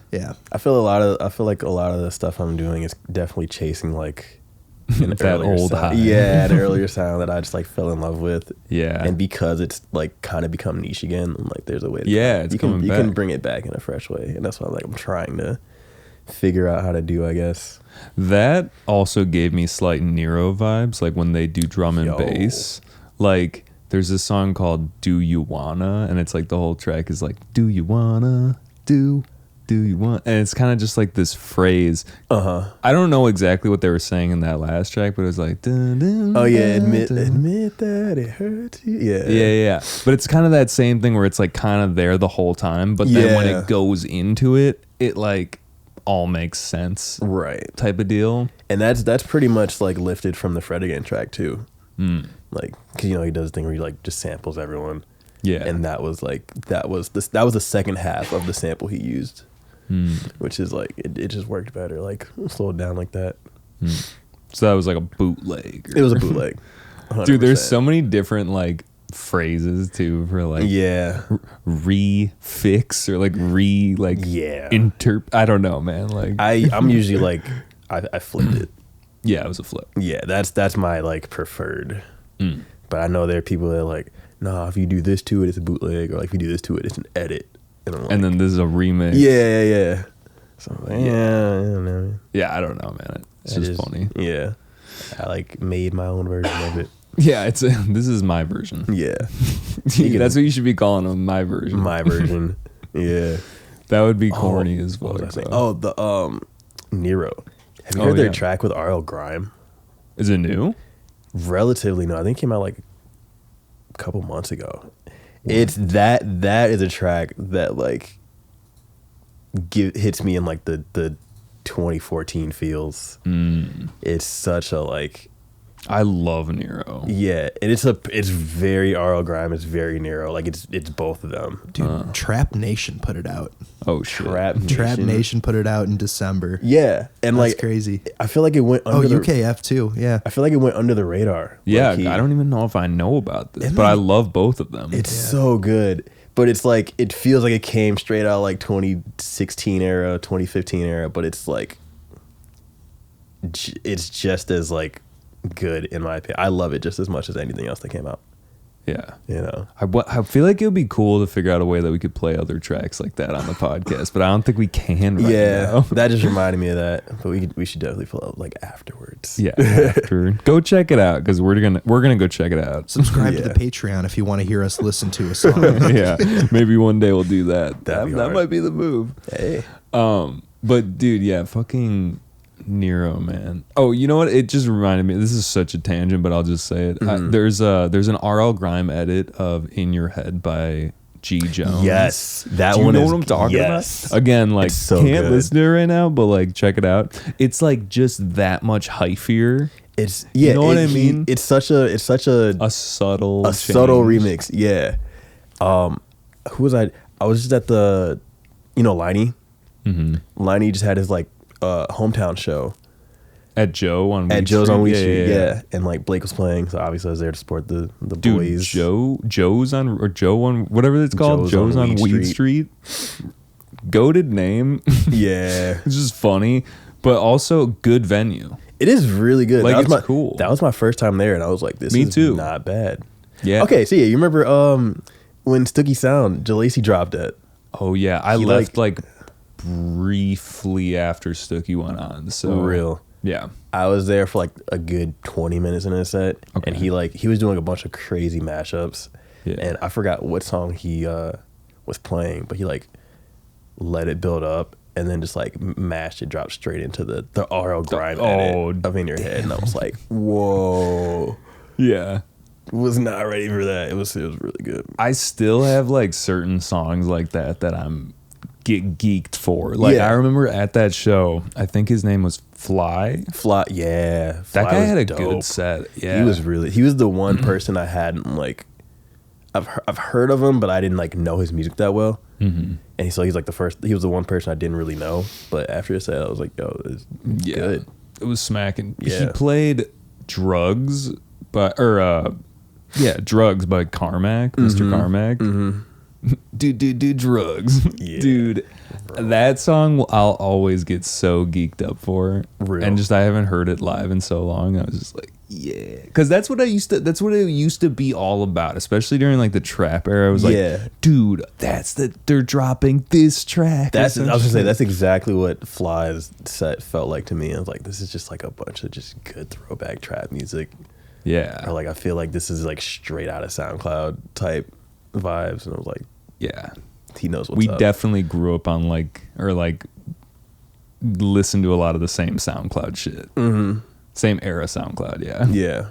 I feel like a lot of the stuff I'm doing is definitely chasing like that old high. Yeah, an earlier sound that I just like fell in love with. Yeah, and because it's like kind of become niche again, like there's a way. You can bring it back in a fresh way, and that's what I'm trying to figure out how to do, I guess. That also gave me slight Nero vibes, like when they do drum and bass. Like there's this song called Do You Wanna, and it's like the whole track is like, do you wanna, do you want, and it's kind of just like this phrase. I don't know exactly what they were saying in that last track, but it was like, dun, dun, oh yeah, admit that it hurts you. Yeah. But it's kind of that same thing where it's like kind of there the whole time, but then when it goes into it, it like all makes sense, right? Type of deal. And that's pretty much like lifted from the Fred Again track too. Like, cause you know he does a thing where he like just samples everyone. Yeah, and that was the second half of the sample he used, which is like it just worked better. Like slow it down like that. So that was like a bootleg. It was a bootleg. 100%. Dude, there's so many different like phrases too for like refix or I don't know, man. Like I'm usually like I flipped it. Yeah, it was a flip. Yeah, that's my like preferred. But I know there are people that are like, nah, if you do this to it, it's a bootleg, or like if you do this to it, it's an edit. And I'm like, and then this is a remix. Yeah. So I'm like, I don't know. Yeah, I don't know, man. It's just funny. Yeah, I like made my own version of it. Yeah, this is my version. Yeah. That's what you should be calling them, my version. My version. Yeah. That would be corny as fuck. The Nero. Have you heard their track with RL Grime? Is it new? Relatively new. I think it came out like a couple months ago. It's that is a track that like hits me in like the 2014 feels. It's such a like, I love Nero. Yeah, and it's very RL Grime. It's very Nero. Like it's both of them. Dude, Trap Nation put it out. Oh shit! Trap Nation put it out in December. Yeah, and that's like crazy. I feel like it went. Under UKF too. Yeah, I feel like it went under the radar. Yeah, I don't even know if I know about this, but I love both of them. It's so good, but it's like it feels like it came straight out like 2016 era, 2015 era, but it's like it's just as like good in my opinion. I love it just as much as anything else that came out. Yeah, you know, I feel like it would be cool to figure out a way that we could play other tracks like that on the podcast, but I don't think we can. Right now. That just reminded me of that. But we should definitely pull up like afterwards. Yeah, after. Go check it out because we're gonna go check it out. Subscribe to the Patreon if you want to hear us listen to a song. Yeah, maybe one day we'll do that. That might be the move. Hey, but dude, yeah, fucking Nero, man. Oh, you know what? It just reminded me. This is such a tangent, but I'll just say it. There's an RL Grime edit of "In Your Head" by G Jones. Yes, that Do you one. know what I'm talking about? Again, like so can't good. listen to it right now, but like check it out. It's like just that much hyphier. It's you know what I mean? It's such a subtle remix. Yeah. Who was I? I was just at the, Liney. Liney just had his like hometown show at Joe's on Wheat Street. Yeah. And like Blake was playing, so obviously I was there to support the boys. Joe's on whatever it's called. Joe's on Wheat Street. Goated name. Yeah. It's just funny, but also good venue. It is really good. Like it's cool. That was my first time there, and I was like, "This is not bad." Yeah. Okay, so you remember when Stooky Sound, Jalacy dropped it? Oh yeah, I left like briefly after Stookie went on. So real. Yeah. I was there for like a good 20 minutes in his set, Okay. and he was doing a bunch of crazy mashups, and I forgot what song he was playing, but he like let it build up and then just like mashed it, dropped straight into the RL grind edit of In Your Head, and I was like, whoa. Yeah. Was not ready for that. It was really good. I still have like certain songs like that I'm get geeked for. Like I remember at that show, I think his name was Fly. Yeah. That guy had a dope. good set. Yeah. He was the one person I hadn't like, I've heard of him, but I didn't like know his music that well. Mm-hmm. And so he's like he was the one person I didn't really know. But after his set, I was like, yo, it's good. It was smacking. Yeah. He played Drugs Drugs by Carmack, Mr. Carmack. Mm-hmm. Do drugs. Yeah. Dude, that song I'll always get so geeked up for. Real. And just I haven't heard it live in so long. I was just like, yeah. Because that's what it used to be all about, especially during like the trap era. I was like, dude, they're dropping this track. I was gonna say that's exactly what Fly's set felt like to me. I was like, this is just like a bunch of just good throwback trap music. Yeah. Or like I feel like this is like straight out of SoundCloud type vibes, and I was like, yeah, he knows what's we up. definitely grew up on listen to a lot of the same SoundCloud shit. Mm-hmm. Same era SoundCloud. Yeah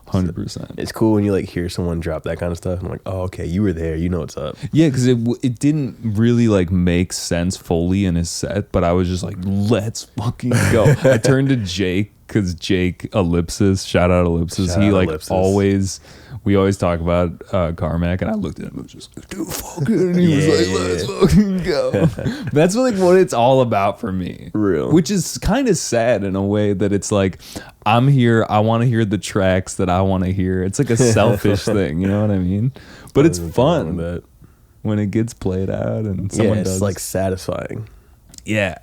100%. It's cool when you like hear someone drop that kind of stuff. I'm like, oh, okay, you were there, you know what's up. Yeah, because it didn't really like make sense fully in his set, but I was just like, let's fucking go. I turned to Jake, because Jake Ellipsis, shout out Ellipsis, we always talk about Carmack, and I looked at him and was just like, dude, fucking, and he was like, let's fucking go. That's like what it's all about for me. Real. Which is kind of sad in a way that it's like, I'm here, I want to hear the tracks that I want to hear. It's like a selfish thing, you know what I mean? But it's fun when it gets played out and someone does. It's like satisfying. Yeah.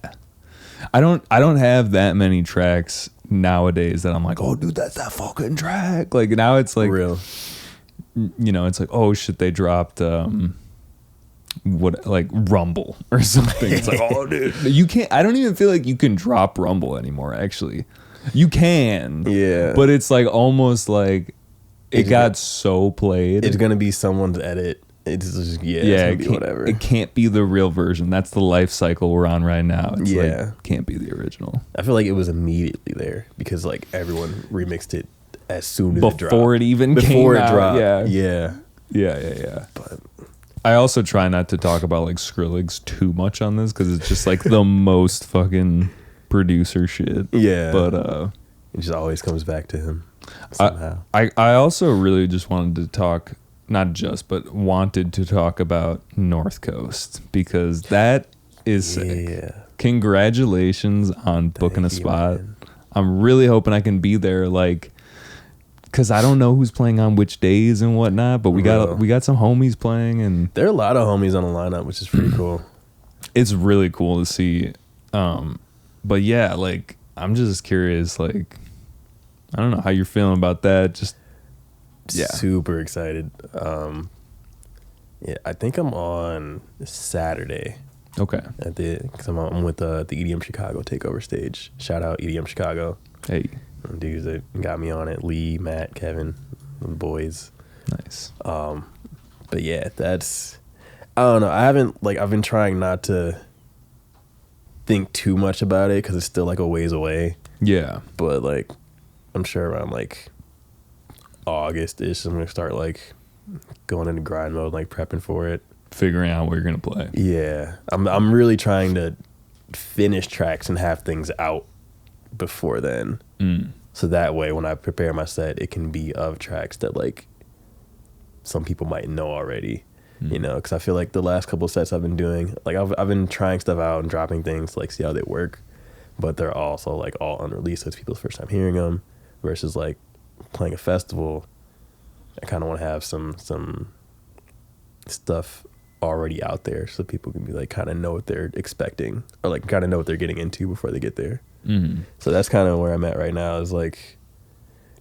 I don't have that many tracks nowadays that I'm like, oh dude, that's that fucking track. Like now it's like real. You know, it's like, oh shit, they dropped Rumble or something. It's like, oh dude, you can't. I don't even feel like you can drop Rumble anymore. Actually, you can. Yeah, but it's like almost like it got so played. It's gonna be someone's edit. It's just whatever. It can't be the real version. That's the life cycle we're on right now. It's like, can't be the original. I feel like it was immediately there because like everyone remixed it as soon as before it even came out. Yeah. But I also try not to talk about like Skrillex too much on this because it's just like the most fucking producer shit. Yeah, but it just always comes back to him somehow. I also really just wanted to talk. Not just, but wanted to talk about North Coast because that is sick. Congratulations on booking a spot. Man. I'm really hoping I can be there, like, because I don't know who's playing on which days and whatnot, but we got some homies playing, and there are a lot of homies on the lineup, which is pretty cool. It's really cool to see. But yeah, like, I'm just curious, like, I don't know how you're feeling about that. Just super excited. I think I'm on Saturday. Okay. Because I'm with the EDM Chicago takeover stage. Shout out EDM Chicago. Hey, dudes that got me on it: Lee, Matt, Kevin, the boys. Nice. But yeah, that's. I don't know. I've been trying not to think too much about it because it's still like a ways away. Yeah. But like, I'm sure around like August-ish, I'm gonna start like going into grind mode, like prepping for it, figuring out where you're gonna play. Yeah, I'm really trying to finish tracks and have things out before then, so that way when I prepare my set, it can be of tracks that like some people might know already, you know, because I feel like the last couple of sets I've been doing, like I've been trying stuff out and dropping things to like see how they work, but they're also like all unreleased, so it's people's first time hearing them versus like playing a festival. I kind of want to have some stuff already out there so people can be like kind of know what they're expecting or like kind of know what they're getting into before they get there. So that's kind of where I'm at right now, is like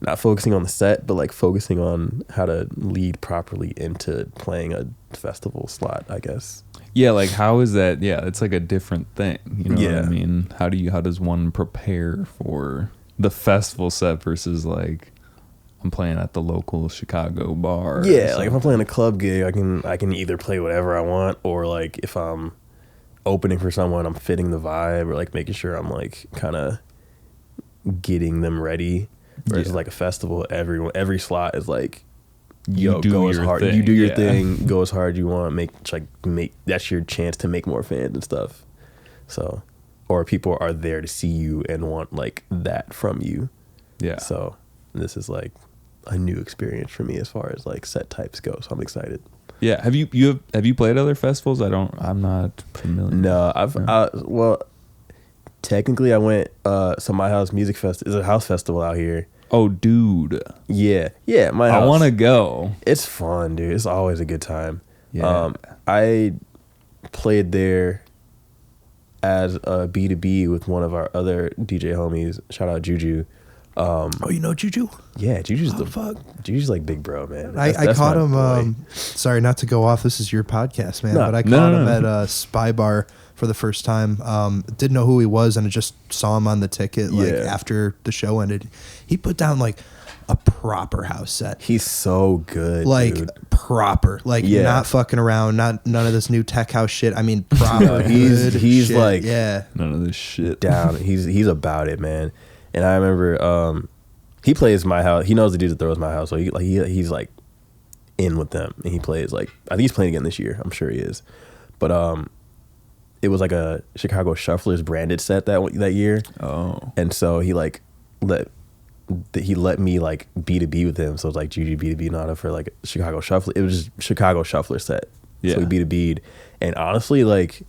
not focusing on the set, but like focusing on how to lead properly into playing a festival slot, I guess. Yeah, like how is that? Yeah, it's like a different thing. You know what I mean? How does one prepare for the festival set versus like I'm playing at the local Chicago bar? Yeah, like if I'm playing a club gig, I can either play whatever I want, or like if I'm opening for someone, I'm fitting the vibe, or like making sure I'm like kind of getting them ready. Whereas like a festival, every slot is like, yo, go as hard. You do your thing, go as hard you want. Make that's your chance to make more fans and stuff. So, or people are there to see you and want like that from you. Yeah. So this is like a new experience for me as far as like set types go. So I'm excited. Yeah. Have you played other festivals? I'm not familiar. No, well, technically I went. So my house music fest is a house festival out here. Oh, dude. Yeah. My house. I want to go. It's fun, dude. It's always a good time. Yeah. I played there as a B2B with one of our other DJ homies. Shout out Juju. Oh, you know Juju? Yeah, Juju's like big bro, man. I caught him. Sorry, not to go off. This is your podcast, man. But I caught him at a Spy Bar for the first time. Didn't know who he was, and I just saw him on the ticket after the show ended. He put down like a proper house set. He's so good, like dude. Proper, like not fucking around, none of this new tech house shit. I mean, proper. he's shit. Like none of this shit down. He's about it, man. And I remember he plays my house. He knows the dude that throws my house, so he's like in with them, and he plays like I think he's playing again this year. I'm sure he is, but it was like a Chicago Shufflers branded set that year. Oh, and so he like let me like B2B with him. So it was like Juju B2B Naughta for like Chicago Shuffler. It was just Chicago Shuffler set. Yeah. So we B2B'd, and honestly, like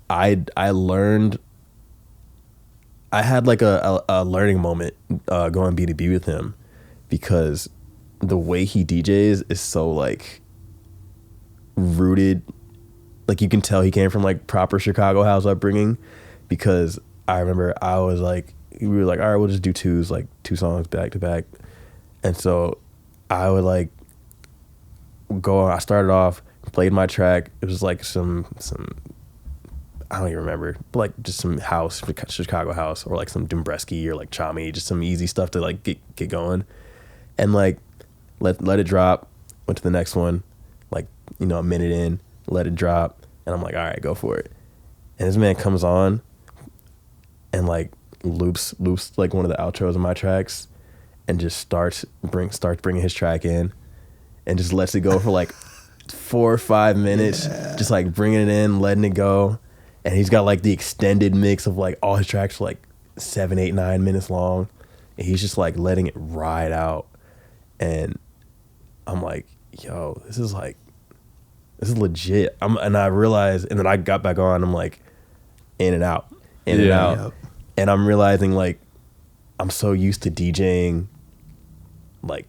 I learned. I had like a learning moment going B2B with him, because the way he DJs is so like rooted. Like you can tell he came from like proper Chicago house upbringing, because I remember we were like, all right, we'll just do two songs back to back. And so I would like I started off, played my track. It was like some I don't even remember, but like just some house, Chicago house, or like some Dombresky or like Chami, just some easy stuff to like get going, and like let it drop. Went to the next one, like a minute in, let it drop, and I'm like, all right, go for it. And this man comes on, and like loops like one of the outros of my tracks, and just starts bringing his track in, and just lets it go for like 4 or 5 minutes, just like bringing it in, letting it go. And he's got like the extended mix of like all his tracks are like 7, 8, 9 minutes long. And he's just like letting it ride out. And I'm like, yo, this is legit. And I realized, and then I got back on, I'm like in and out. Yep. And I'm realizing like I'm so used to DJing like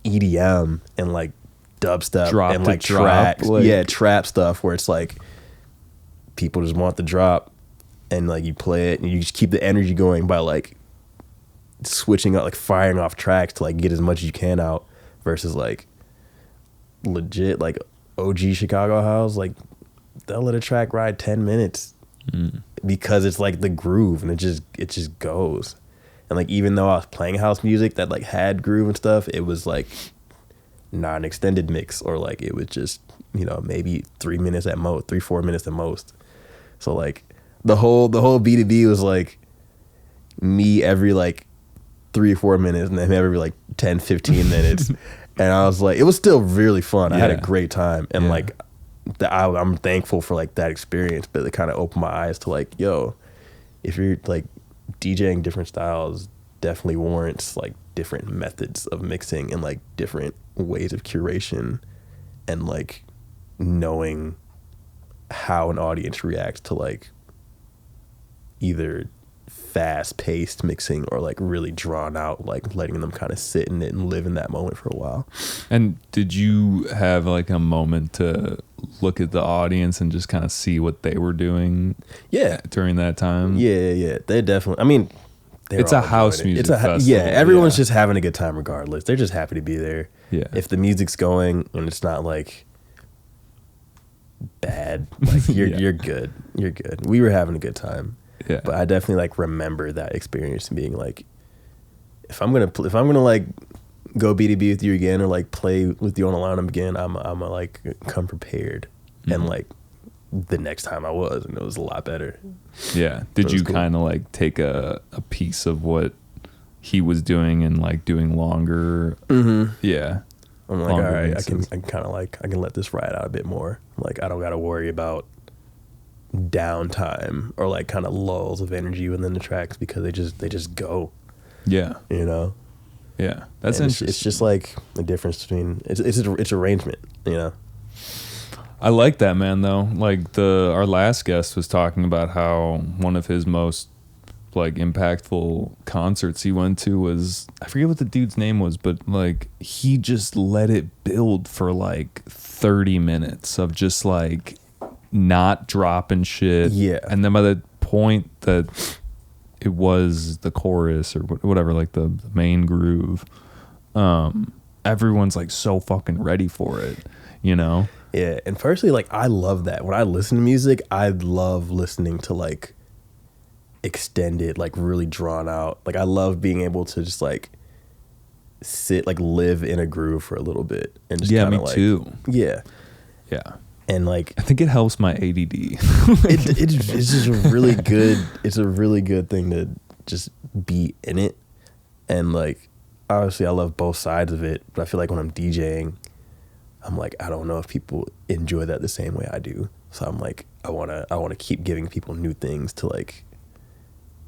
EDM and like dubstep and like tracks. Trap stuff where it's like, people just want the drop, and like you play it and you just keep the energy going by like switching up, like firing off tracks to like get as much as you can out, versus like legit like OG Chicago house, like they'll let a track ride 10 minutes because it's like the groove, and it just goes. And like even though I was playing house music that like had groove and stuff, it was like not an extended mix, or like it was just maybe 3 minutes at most, 3-4 minutes at most. So like the whole B2B was like me every like 3 or 4 minutes, and then every like 10-15 minutes. And I was like, it was still really fun. I had a great time, and like I'm thankful for like that experience. But it kind of opened my eyes to like, yo, if you're like DJing different styles, definitely warrants like different methods of mixing and like different ways of curation, and like knowing how an audience reacts to like either fast-paced mixing or like really drawn out, like letting them kind of sit in it and live in that moment for a while. And did you have like a moment to look at the audience and just kind of see what they were doing during that time? Yeah. They definitely, I mean, it's a house music festival. Yeah, everyone's just having a good time regardless. They're just happy to be there. Yeah. If the music's going and it's not like bad, like you're good. You're good. We were having a good time. Yeah. But I definitely like remember that experience and being like, if I'm gonna like go B2B with you again or like play with you on a lineup again, I'm like come prepared. And like the next time I was, and it was a lot better. Yeah. Did you cool. kind of like take a piece of what he was doing and like doing longer? Mm-hmm. Yeah. I'm like, all right, I can kind of like, I can let this ride out a bit more. Like, I don't got to worry about downtime or like kind of lulls of energy within the tracks because they just go. Yeah. You know? Yeah. That's and interesting. It's just like the difference between, it's arrangement, you know? I like that, man, though. Like our last guest was talking about how one of his most like impactful concerts he went to was, I forget what the dude's name was, but like he just let it build for like 30 minutes of just like not dropping shit. Yeah. And then by the point that it was the chorus or whatever, like the main groove, everyone's like so fucking ready for it, you know? Yeah, and personally, like, I love that. When I listen to music, I love listening to, like, extended, like, really drawn out. Like, I love being able to just, like, sit, like, live in a groove for a little bit. And just me too. Yeah. Yeah. And, like... I think it helps my ADD. it's just a really good... It's a really good thing to just be in it. And, like, obviously, I love both sides of it. But I feel like when I'm DJing... I'm like, I don't know if people enjoy that the same way I do. So I'm like, I wanna keep giving people new things to like,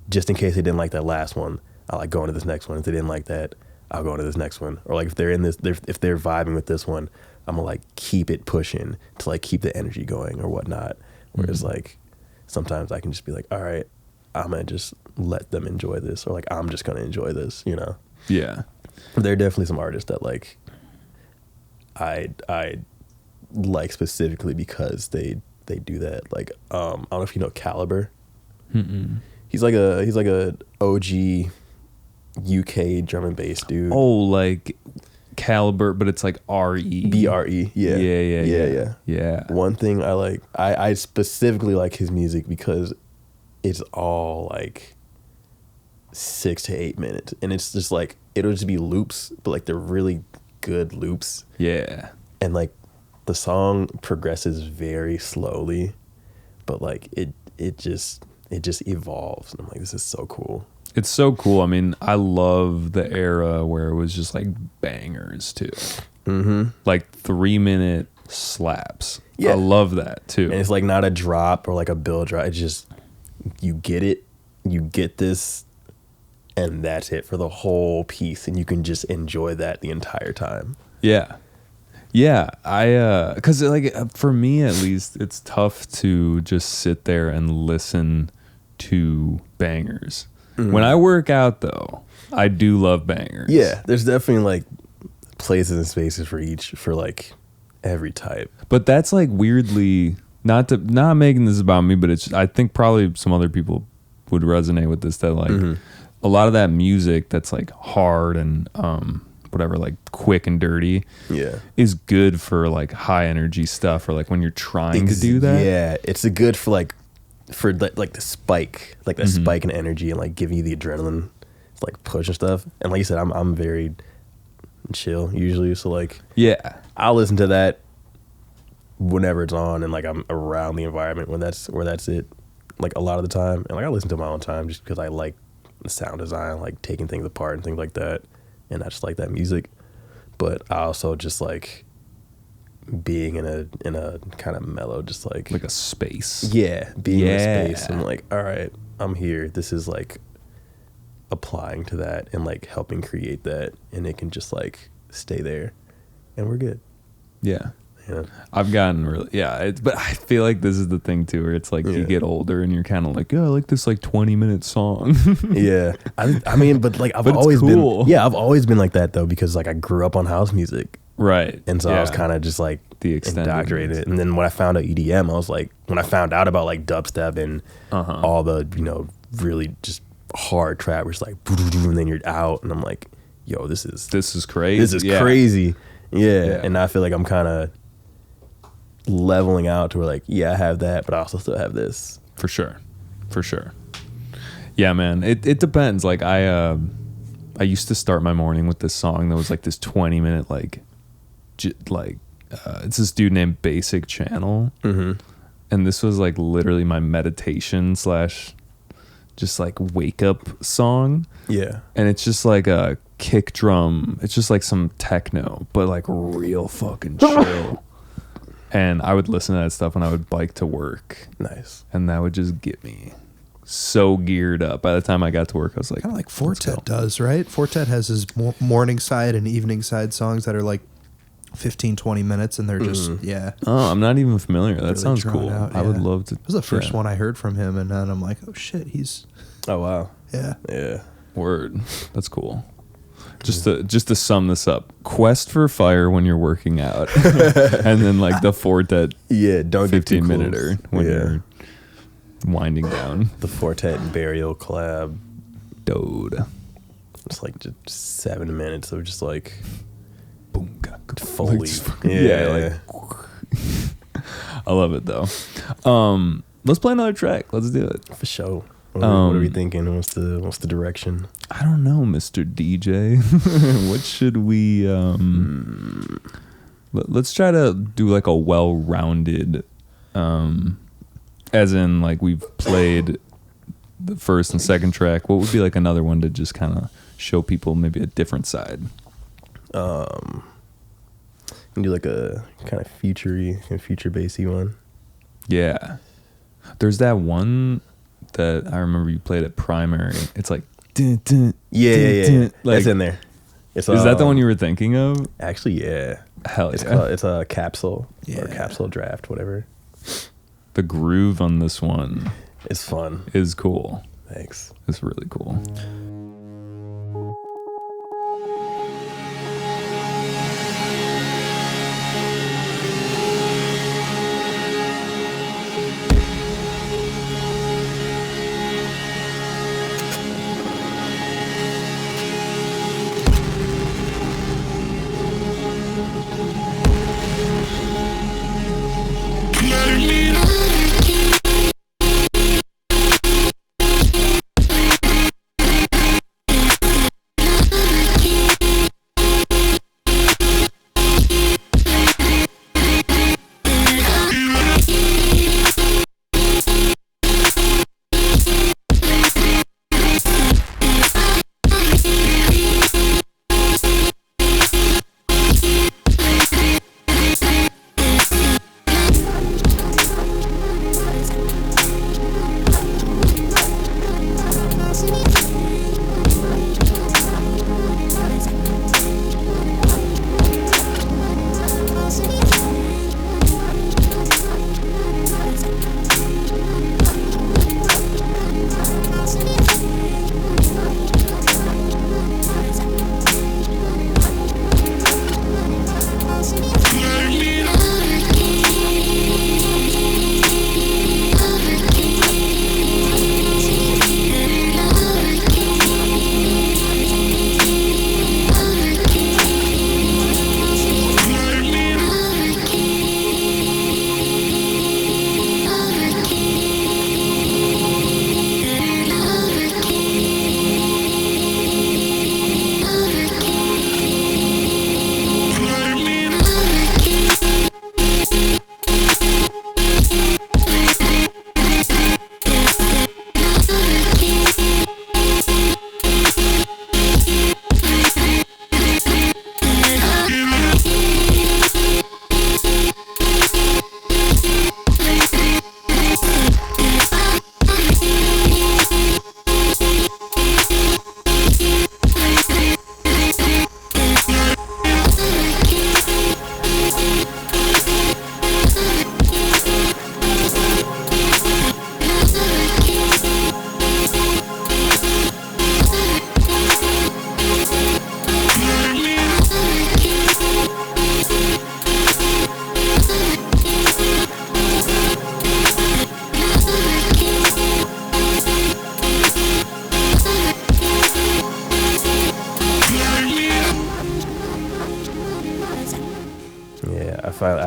just in case they didn't like that last one, I like going to this next one. If they didn't like that, I'll go into this next one. Or like if they're in this, if they're vibing with this one, I'm gonna like keep it pushing to like keep the energy going or whatnot. Whereas like sometimes I can just be like, all right, I'm gonna just let them enjoy this, or like I'm just gonna enjoy this, you know? Yeah. There are definitely some artists that like I like specifically because they do that. Like I don't know if you know Caliber. Mm-mm. He's like a OG UK drum and bass dude. Oh, like Caliber, but it's like RE. BRE. Yeah. Yeah. One thing I like, I specifically like his music because it's all like 6 to 8 minutes, and it's just like it'll just be loops, but like they're really good loops. Yeah. And like the song progresses very slowly, but like it just evolves, and I'm like, this is so cool. It's so cool. I mean, I love the era where it was just like bangers too. Mm-hmm. Like 3-minute slaps. Yeah. I love that too. And it's like not a drop or like a bill drop. It's just, you get this, and that's it for the whole piece, and you can just enjoy that the entire time. Yeah. I because like for me at least, it's tough to just sit there and listen to bangers. When I work out though, I do love bangers. Yeah, there's definitely like places and spaces for like every type. But that's like weirdly, not making this about me, but it's, I think probably some other people would resonate with this, that like a lot of that music that's like hard and whatever, like quick and dirty, is good for like high energy stuff, or like when you're trying to do that. Yeah, it's a good for like the spike, like that spike in energy, and like giving you the adrenaline to like push and stuff. And like you said, I'm very chill usually, so like I'll listen to that whenever it's on, and like I'm around the environment when that's it, like a lot of the time. And like I listen to my own time just because I like the sound design, like taking things apart and things like that, and I just like that music. But I also just like being in a kind of mellow, just like a space. Being in a space, and like, all right, I'm here. This is like applying to that and like helping create that, and it can just like stay there, and we're good. Yeah. Yeah. I've gotten really, but I feel like this is the thing too, where it's like you get older and you're kind of like, I like this like 20-minute song. Yeah. I mean, but like I've always been like that though, because like I grew up on house music. Right. And so I was kind of just like the indoctrinated. And then when I found out EDM, I was like, when I found out about like dubstep and all the, really just hard trap where it's like, and then you're out, and I'm like, yo, this is crazy. This is crazy. Yeah. And I feel like I'm kind of leveling out to where like, yeah, I have that, but I also still have this. For sure. Yeah, man. It depends. Like I used to start my morning with this song that was like this 20-minute it's this dude named Basic Channel. Mm-hmm. And this was like literally my meditation / just like wake up song. Yeah. And it's just like a kick drum. It's just like some techno, but like real fucking chill. And I would listen to that stuff when I would bike to work. Nice. And that would just get me so geared up. By the time I got to work, I was like, kind of like Fortet does, right? Fortet has his morning side and evening side songs that are like 15-20 minutes, and they're just oh, I'm not even familiar. That really sounds cool. out, I would love to. It was the first one I heard from him, and then I'm like, oh shit, he's oh wow, yeah word. That's cool. Just to sum this up, Quest for Fire when you're working out, and then like the Fortet don't 15-minute when you're winding down. The Fortet Burial collab, dude. It's like just 7 minutes of just like boom, Foley. Like I love it though. Let's play another track. Let's do it for sure. What are we thinking? What's the direction? I don't know, Mr. DJ. What should we let's try to do like a well-rounded as in like we've played the first and second track. What would be like another one to just kind of show people maybe a different side? You can do like a kind of future bassy one. Yeah. There's that one that I remember you played at Primary. It's like dun, dun, yeah. Like, it's in there. Is that the one you were thinking of? Actually, yeah. Hell it's yeah. It's a capsule or capsule draft, whatever. The groove on this one is fun. Is cool. Thanks. It's really cool.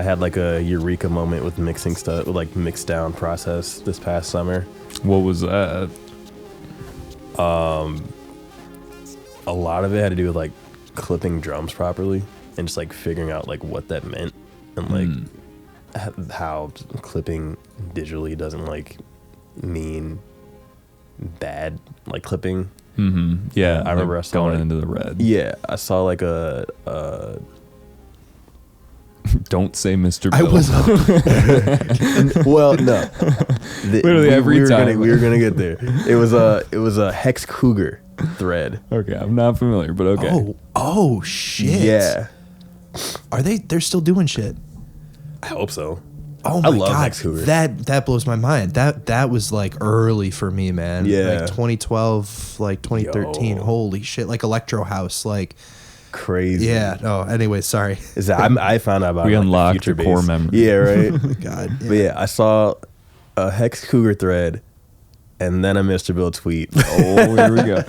had like a eureka moment with mixing stuff, with like mixed down process this past summer. What was that? A lot of it had to do with like clipping drums properly and just like figuring out like what that meant and like how clipping digitally doesn't like mean bad like clipping. Yeah, I remember I saw going like, into the red. Yeah, I saw like a Don't say Mr. Bill. I was well, no. Literally every time we were gonna get there. It was a Hex Cougar thread. Okay, I'm not familiar, but okay. Oh shit. Yeah, They're still doing shit? I hope so. Oh my I love god, Hex Cougar. that blows my mind. That was like early for me, man. Yeah. Like 2012, like 2013. Yo. Holy shit, like electro house, like Crazy. yeah. No, anyway, sorry. Is that I found out about We it, like, the unlocked future your core bass. memory. Yeah, right. God. But yeah, I saw a Hex Cougar thread, and then a Mr. Bill tweet. Oh, here we go.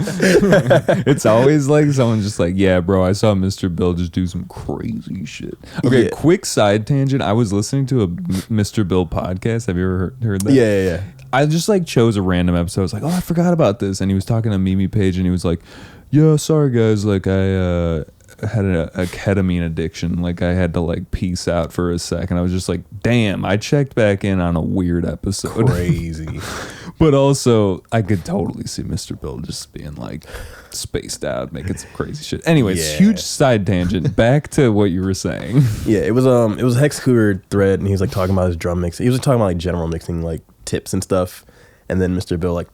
It's always like someone just like, yeah, bro, I saw Mr. Bill just do some crazy shit. Okay, Yeah. quick side tangent. I was listening to a Mr. Bill podcast. Have you ever heard that? Yeah. I just like chose a random episode. I was like, oh, I forgot about this. And he was talking to Mimi Page, and he was like, yeah, sorry guys, like I had a ketamine addiction. Like I had to like peace out for a second. I was just like, damn, I checked back in on a weird episode. Crazy. But also, I could totally see Mr. Bill just being like spaced out, making some crazy shit. Anyways, Yeah. huge side tangent. Back to what you were saying. Yeah, it was a Hex Cougar thread, and he was like talking about his drum mix. He was talking about like general mixing, like tips and stuff. And then Mr. Bill like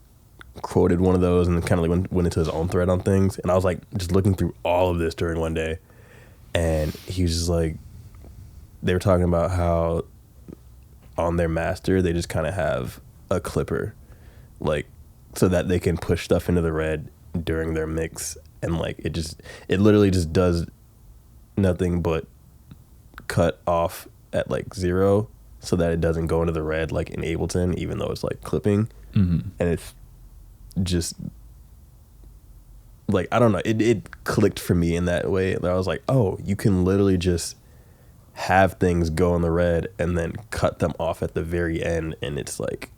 quoted one of those and kind of like went into his own thread on things. And I was like just looking through all of this during one day, and he was just like, they were talking about how on their master they just kind of have a clipper, like so that they can push stuff into the red during their mix, and like it literally just does nothing but cut off at like 0 so that it doesn't go into the red like in Ableton, even though it's like clipping. And it's just like, I don't know, it clicked for me in that way that I was like, oh, you can literally just have things go in the red and then cut them off at the very end, and it's like,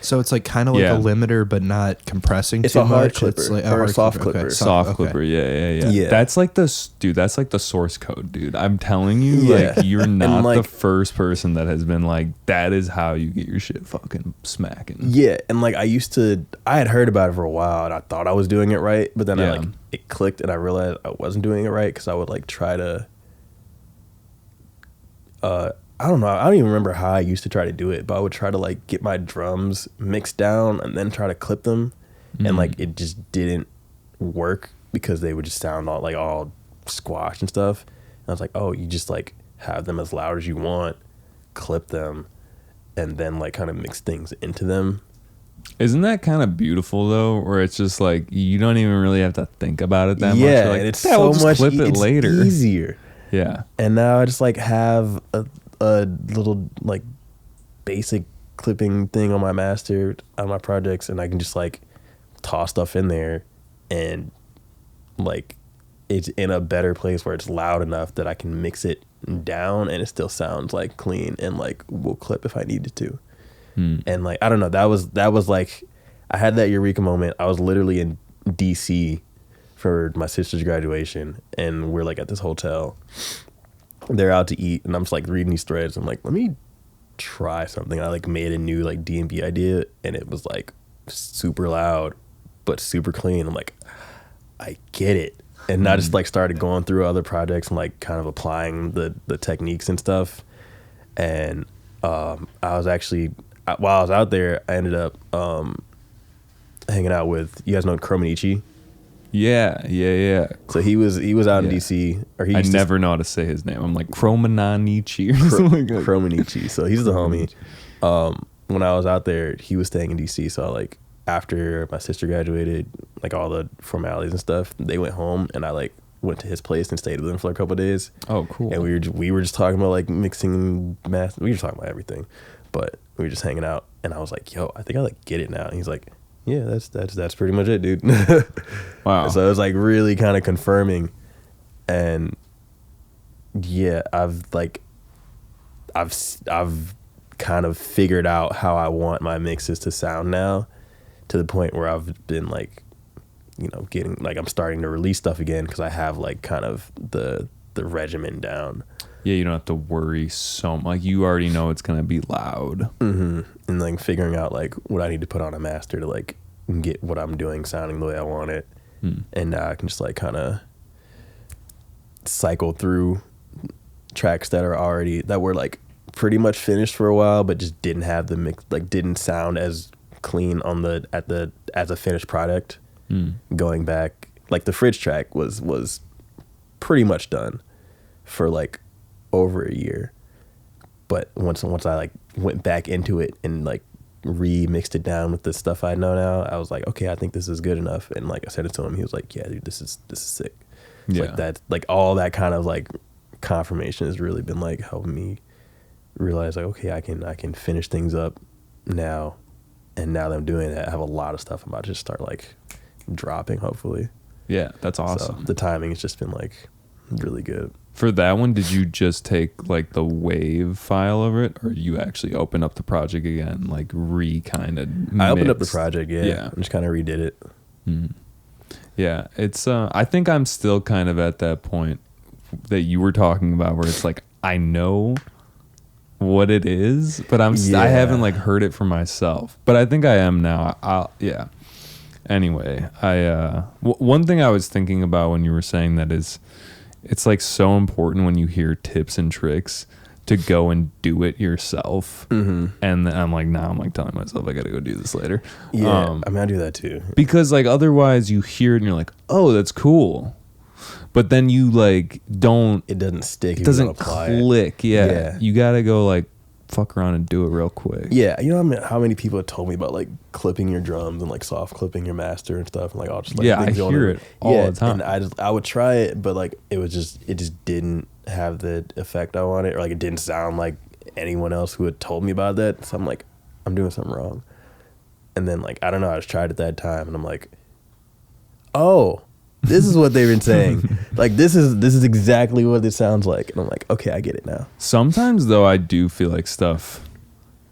So it's like kind of like Yeah. a limiter, but not compressing It's too a hard much. clipper, It's like or a soft okay. clipper. Soft okay. clipper, yeah. Yeah. That's like that's like the source code, dude. I'm telling you, Yeah. like you're not like- the first person that has been like, that is how you get your shit fucking smacking. yeah. And like I had heard about it for a while, and I thought I was doing it right, but then Yeah. it clicked, and I realized I wasn't doing it right, because I would like try to I don't know, I don't even remember how I used to try to do it, but I would try to like get my drums mixed down and then try to clip them, and like it just didn't work because they would just sound all squashed and stuff. And I was like, oh, you just like have them as loud as you want, clip them, and then like kind of mix things into them. Isn't that kind of beautiful though? Where it's just like you don't even really have to think about it that much. Yeah, You're like, and it's "Yeah, so we'll just much clip it it's later. easier. Yeah. And now I just like have a little like basic clipping thing on my master, on my projects, and I can just like toss stuff in there, and like it's in a better place where it's loud enough that I can mix it down and it still sounds like clean, and like will clip if I needed to. And like, I don't know, that was like, I had that eureka moment. I was literally in DC for my sister's graduation, and we're like at this hotel. They're out to eat, and I'm just like reading these threads. I'm like, let me try something. I like made a new like D&B idea, and it was like super loud but super clean. I'm like, I get it. And I just like started going through other projects and like kind of applying the techniques and stuff. And I was actually, while I was out there, I ended up hanging out with, you guys know Chromanichi? Yeah. So he was out in Yeah. DC, or he I used to never know how to say his name. I'm like Kromananichi or something like that. Chromanichi. So he's the homie. When I was out there, he was staying in DC. So like after my sister graduated, like all the formalities and stuff, they went home, and I like went to his place and stayed with him for a couple of days. Oh, cool. And we were just talking about like mixing math. We were talking about everything, but we were just hanging out. And I was like, yo, I think I like get it now. And he's like, yeah, that's pretty much it, dude. Wow. So it was like really kind of confirming. And yeah, I've kind of figured out how I want my mixes to sound now, to the point where I've been like, you know, getting like, I'm starting to release stuff again because I have like kind of the regimen down. Yeah, you don't have to worry so much. Like, you already know it's gonna be loud. Mm-hmm. And like figuring out like what I need to put on a master to like get what I'm doing sounding the way I want it. And now I can just like kind of cycle through tracks that were like pretty much finished for a while, but just didn't have the mix, like didn't sound as clean as a finished product. Going back, like the Fridge track was pretty much done for like over a year, but once I like went back into it and like remixed it down with the stuff I know now, I was like, okay, I think this is good enough. And like I said it to him, he was like, yeah, dude, this is sick. Yeah. Like that, like all that kind of like confirmation has really been like helping me realize like, okay, I can finish things up now. And now that I'm doing that, I have a lot of stuff I'm about to just start like dropping, hopefully. Yeah, that's awesome. So the timing has just been like really good. For that one, did you just take like the wave file of it, or you actually open up the project again, like I opened up the project, yeah. And just kind of redid it. Yeah, it's I think I'm still kind of at that point that you were talking about, where it's like I know what it is, but I haven't like heard it for myself. But I think I am now. Anyway, one thing I was thinking about when you were saying that is, it's like so important when you hear tips and tricks to go and do it yourself. And then I'm like telling myself I gotta go do this later. Yeah, I mean, I do that too. Because like otherwise you hear it and you're like, oh, that's cool. But then you like don't. It doesn't stick. It doesn't click. Yeah. You gotta go like fuck around and do it real quick. Yeah, you know how many people have told me about like clipping your drums and like soft clipping your master and stuff, and like I'll just like I hear it all the time. And I would try it, but like it just didn't have the effect I wanted, or like it didn't sound like anyone else who had told me about that. So I'm like, I'm doing something wrong. And then like I don't know, I just tried it that time, and I'm like, oh, this is what they've been saying. Like this is exactly what it sounds like. And I'm like, okay, I get it now. Sometimes though, I do feel like stuff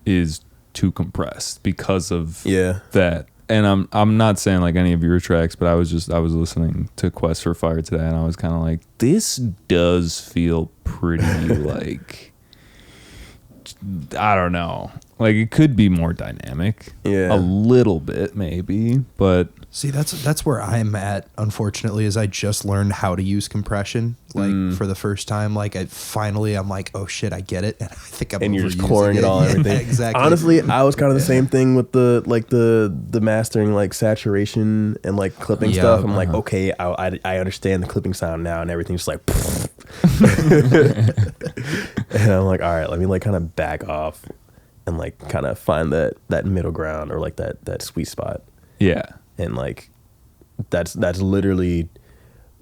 is too compressed because of that. And I'm not saying like any of your tracks, but I was listening to Quest for Fire today, and I was kind of like, this does feel pretty like, I don't know. Like it could be more dynamic. Yeah. A little bit maybe, but see, that's where I'm at, unfortunately, is I just learned how to use compression like for the first time. Like I'm like, oh shit, I get it. And I think I'm and you're just pouring it on everything. Exactly. Honestly, I was kind of the same thing with the mastering, like saturation and like clipping stuff. I'm like, okay, I understand the clipping sound now, and everything's just like and I'm like, all right, let me like kind of back off and like kind of find that middle ground, or like that sweet spot. Yeah. And like that's literally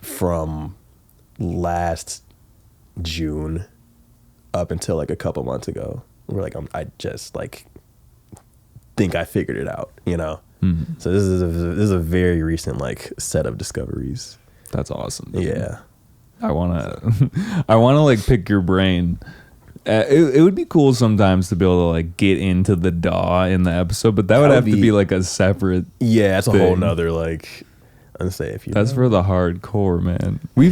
from last June up until like a couple months ago. We're like, I just like think I figured it out, you know. So this is a very recent like set of discoveries. That's awesome. Yeah. I wanna like pick your brain. It would be cool sometimes to be able to like get into the DAW in the episode, but that would have to be like a separate. Yeah, it's a whole nother like unsafe. That's for the hardcore, man. We're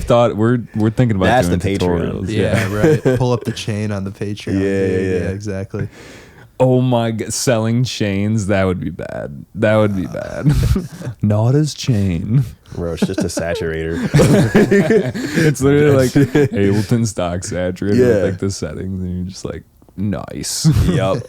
thinking about that's doing the tutorials. Patreon. Yeah, right. Pull up the chain on the Patreon. Yeah, exactly. Oh my god, selling chains, that would be bad. That would be bad. Naughta's chain. Bro, it's just a saturator. It's literally like Ableton stock saturator with like the settings, and you're just like, nice. Yup.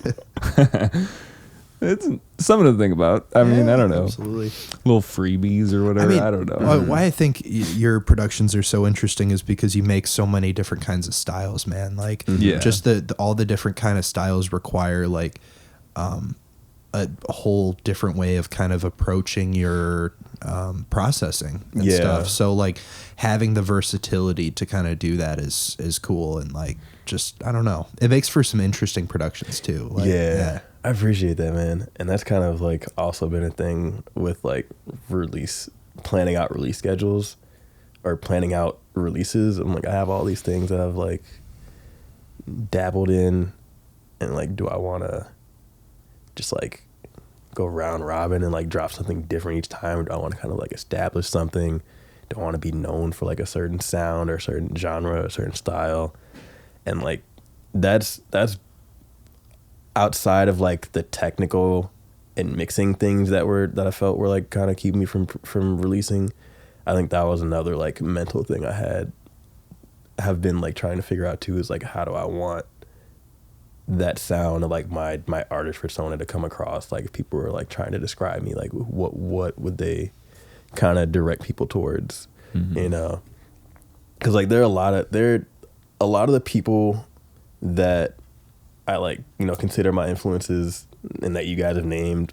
It's something to think about. I mean, I don't know. Absolutely. Little freebies or whatever. I don't know. Why I think your productions are so interesting is because you make so many different kinds of styles, man. Like, just all the different kind of styles require like a whole different way of kind of approaching your processing and stuff. So like having the versatility to kind of do that is cool, and like just I don't know. It makes for some interesting productions too. Like, yeah. I appreciate that, man. And that's kind of like also been a thing with like planning out release schedules or planning out releases. I'm like, I have all these things that I've like dabbled in, and like, do I want to just like go round robin and like drop something different each time, or do I want to kind of like establish something? Do I want to be known for like a certain sound or a certain genre, a certain style? And like that's outside of like the technical and mixing things that I felt were like kind of keeping me from releasing. I think that was another like mental thing I have been like trying to figure out too, is like, how do I want that sound of like my artist persona to come across? Like if people were like trying to describe me, like what would they kind of direct people towards? You know, because like there are a lot of the people that I like, you know, consider my influences and that you guys have named,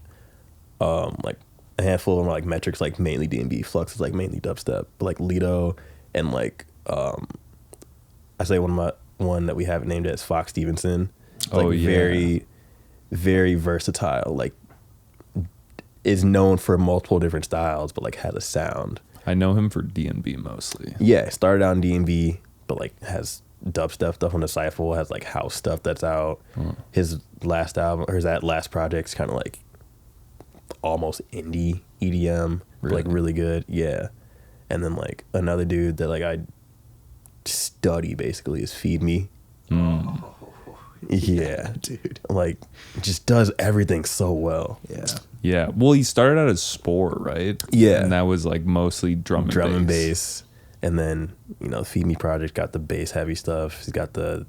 like a handful of them are like Metrics, like mainly D&B, Flux is like mainly dubstep, but like Lido and like I say one that we haven't named as Fox Stevenson. Like very, very versatile, like is known for multiple different styles, but like has a sound. I know him for D&B mostly. Yeah, started out in D&B, but like has dubstep stuff on the Cypher, has like house stuff that's out. His last album, or that last project's kind of like almost indie EDM, like really good. Yeah. And then like another dude that like I study basically is Feed Me. Yeah, dude. Like just does everything so well. Yeah. Well, he started out as Spore, right? Yeah. And that was like mostly drum and bass. And then, you know, Feed Me project got the bass heavy stuff. He's got the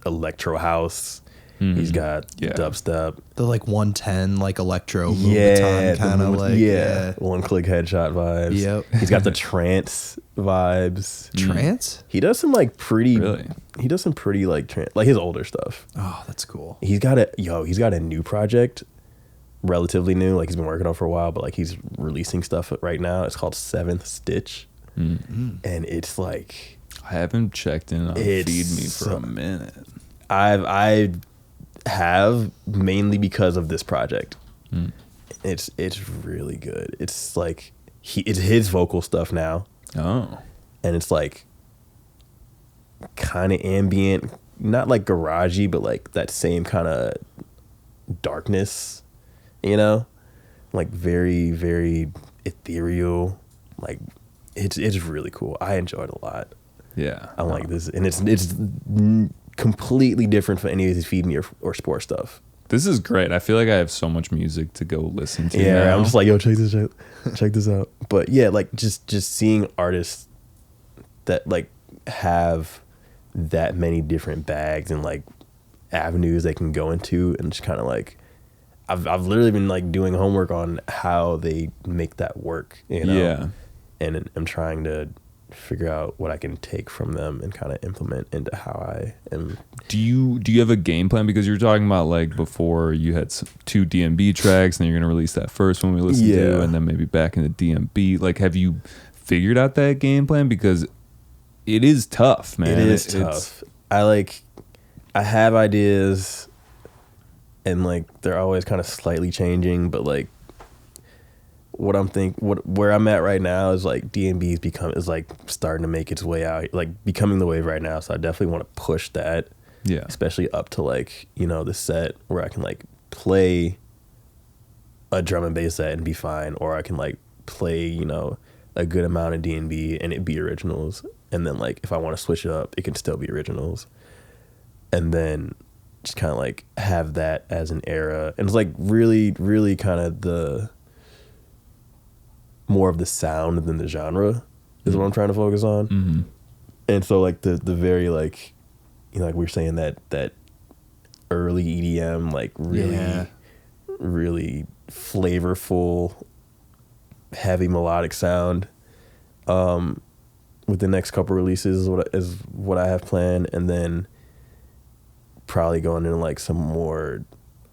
electro house. He's got dubstep. The like 110 like electro Vuitton kind of like one click headshot vibes. Yep. He's got the trance vibes. Trance? He does some like pretty he does some pretty like trance, like his older stuff. Oh, that's cool. He's got a new project, relatively new, like he's been working on for a while, but like he's releasing stuff right now. It's called Seventh Stitch. And it's like, I haven't checked in on Feed Me for a minute. I have, mainly because of this project. It's really good. It's like it's his vocal stuff now. Oh. And it's like kind of ambient, not like garagey, but like that same kind of darkness, you know? Like very, very ethereal. Like it's really cool. I enjoyed it a lot. Yeah. I'm like this, and it's completely different from any of his Feed Me or Sport stuff. This is great. I feel like I have so much music to go listen to. Yeah, now. I'm just like, yo, check this out. But yeah, like just seeing artists that like have that many different bags and like avenues they can go into, and just kind of like I've literally been like doing homework on how they make that work, you know? Yeah. And I'm trying to figure out what I can take from them and kind of implement into how I am. Do you have a game plan? Because you were talking about like before you had two DMB tracks, and then you're going to release that first one we listened to, and then maybe back into DMB. Like, have you figured out that game plan? Because it is tough, man. It is tough. I have ideas, and like they're always kind of slightly changing, but like where I'm at right now is like DMB is like starting to make its way out, like becoming the wave right now. So I definitely want to push that. Yeah. Especially up to like, you know, the set where I can like play a drum and bass set and be fine, or I can like play, you know, a good amount of D&B and it be originals. And then like if I want to switch it up, it can still be originals. And then just kind of like have that as an era. And it's like really, really kind of the more of the sound than the genre is what I'm trying to focus on. Mm-hmm. And so like the very like, you know, like we were saying that early EDM, like really, really flavorful, heavy melodic sound. With the next couple releases is what I have planned, and then probably going into like some more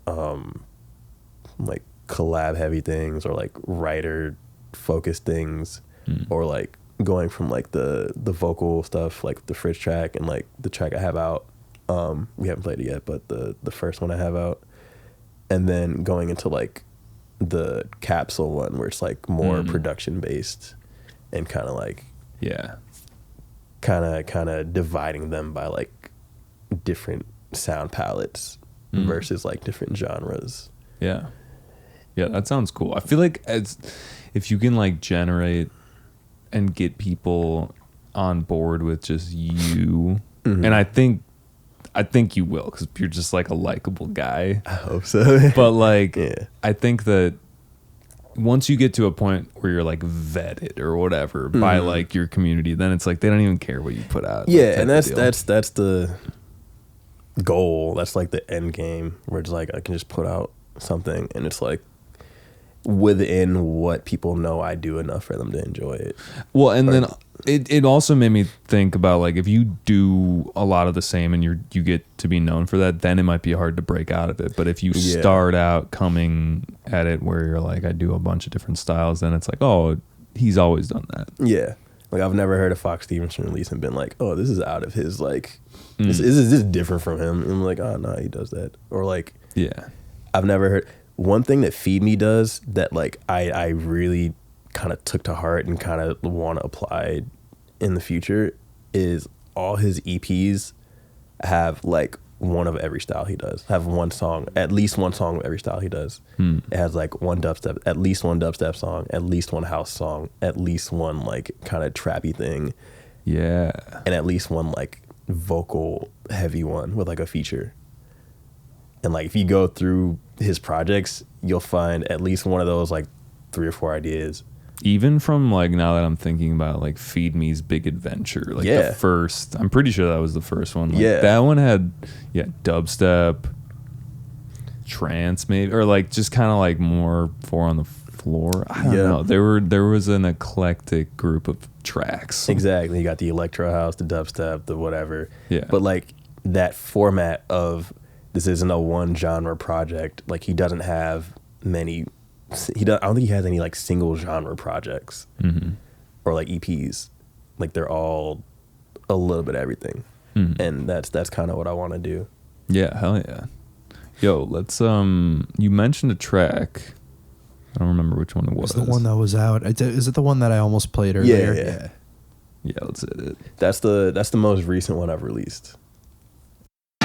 like collab heavy things, or like writer focused things, or like going from like the vocal stuff, like the Fridge track and like the track I have out. We haven't played it yet, but the first one I have out, and then going into like the capsule one where it's like more production based and kind of like kind of dividing them by like different sound palettes versus like different genres. Yeah, that sounds cool. I feel like if you can like generate and get people on board with just you, and I think you will, because you're just like a likable guy. I hope so. But like, I think that once you get to a point where you're like vetted or whatever by like your community, then it's like they don't even care what you put out. Yeah, and that's the goal. That's like the end game, where it's like I can just put out something and it's like within what people know I do enough for them to enjoy it. Well, and then it also made me think about like, if you do a lot of the same and you get to be known for that, then it might be hard to break out of it. But if you start out coming at it where you're like, I do a bunch of different styles, then it's like, oh, he's always done that. Yeah. Like I've never heard a Fox Stevenson release and been like, oh, this is out of his like this is different from him. And I'm like, oh no, he does that. Or like, yeah, I've never heard one thing that Feed Me does that like I really kind of took to heart and kind of want to apply in the future is all his EPs have like one of every style he does. Have one song, at least one song of every style he does. It has like one dubstep, at least one dubstep song, at least one house song, at least one like kind of trappy thing. Yeah. And at least one like vocal heavy one with like a feature. And like if you go through his projects, you'll find at least one of those like 3 or 4 ideas. Even from like, now that I'm thinking about like Feed Me's Big Adventure, like the first, I'm pretty sure that was the first one. Like that one had dubstep, trance maybe, or like just kind of like more 4 on the floor. I don't know. There was an eclectic group of tracks. Exactly. You got the electro house, the dubstep, the whatever. Yeah. But like that format of this isn't a one genre project. Like he doesn't have many. I don't think he has any like single genre projects or like EPs. Like they're all a little bit of everything, and that's kind of what I want to do. Yeah, hell yeah. Yo, let's you mentioned a track. I don't remember which one it was. It's the one that was out. Is it the one that I almost played earlier? Yeah, let's hit it. That's the most recent one I've released.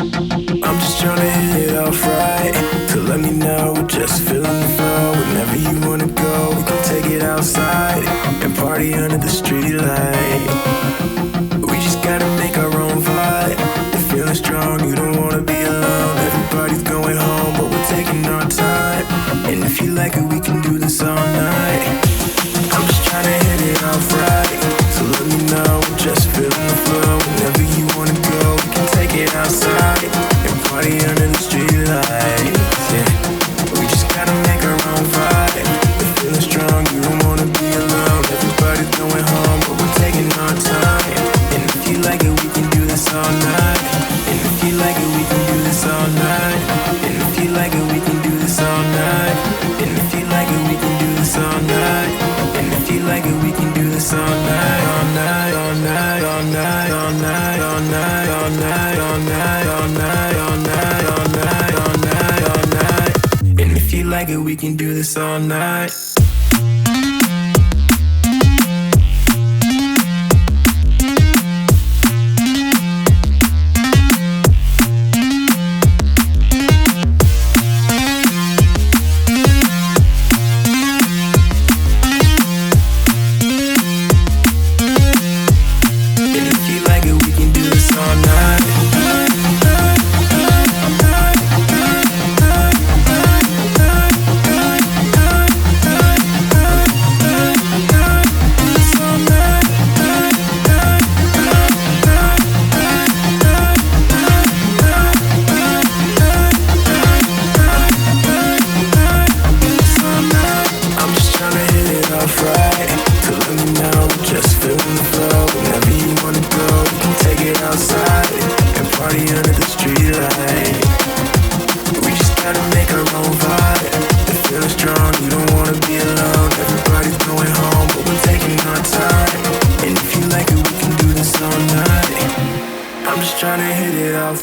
I'm just trying to hit it off right. So let me know, just feeling the flow. Whenever you wanna go, we can take it outside and party under the street light. We just gotta make our own vibe. The feeling strong, you don't wanna be alone. Everybody's going home, but we're taking our time. And if you like it, we can do this all night. I'm just trying to hit it off right. So let me know, just feeling the flow. Whenever you wanna go, we can take it outside and party under the street lights. Yeah, we just gotta make our own vibe. We're feeling strong, you don't wanna be alone. Everybody's going home, but we're taking our time. And if you like it, we can do this all night. And if you like it, we can do this all night. And if you like it, we can do this all night. And if you like it, we can do this all night. And if you like it, we can do this all night, all night, all night, all night, all night, all night, all night, all night, all night, all night, all night, all night, all night. And if you like it, we can do this all night.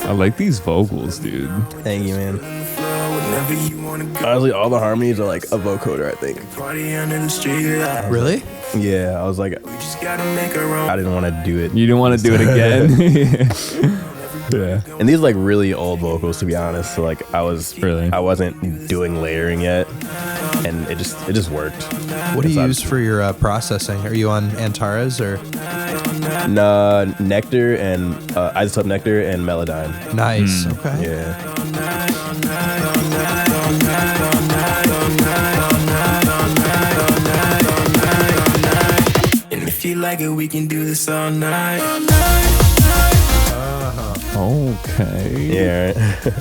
I like these vocals, dude. Thank you, man. Honestly, all the harmonies are like a vocoder, I think. Really? Yeah, I was like, I didn't want to do it. You didn't want to do it again? Yeah. And these are like really old vocals, to be honest. So like I Really? wasn't doing layering yet, and it just worked. What do you use for your processing? Are you on Antares or? Nah, Nectar and Isotope Nectar and Melodyne. Nice. Okay. Yeah. And if you like it, we can do this all night. Okay. Yeah. Right.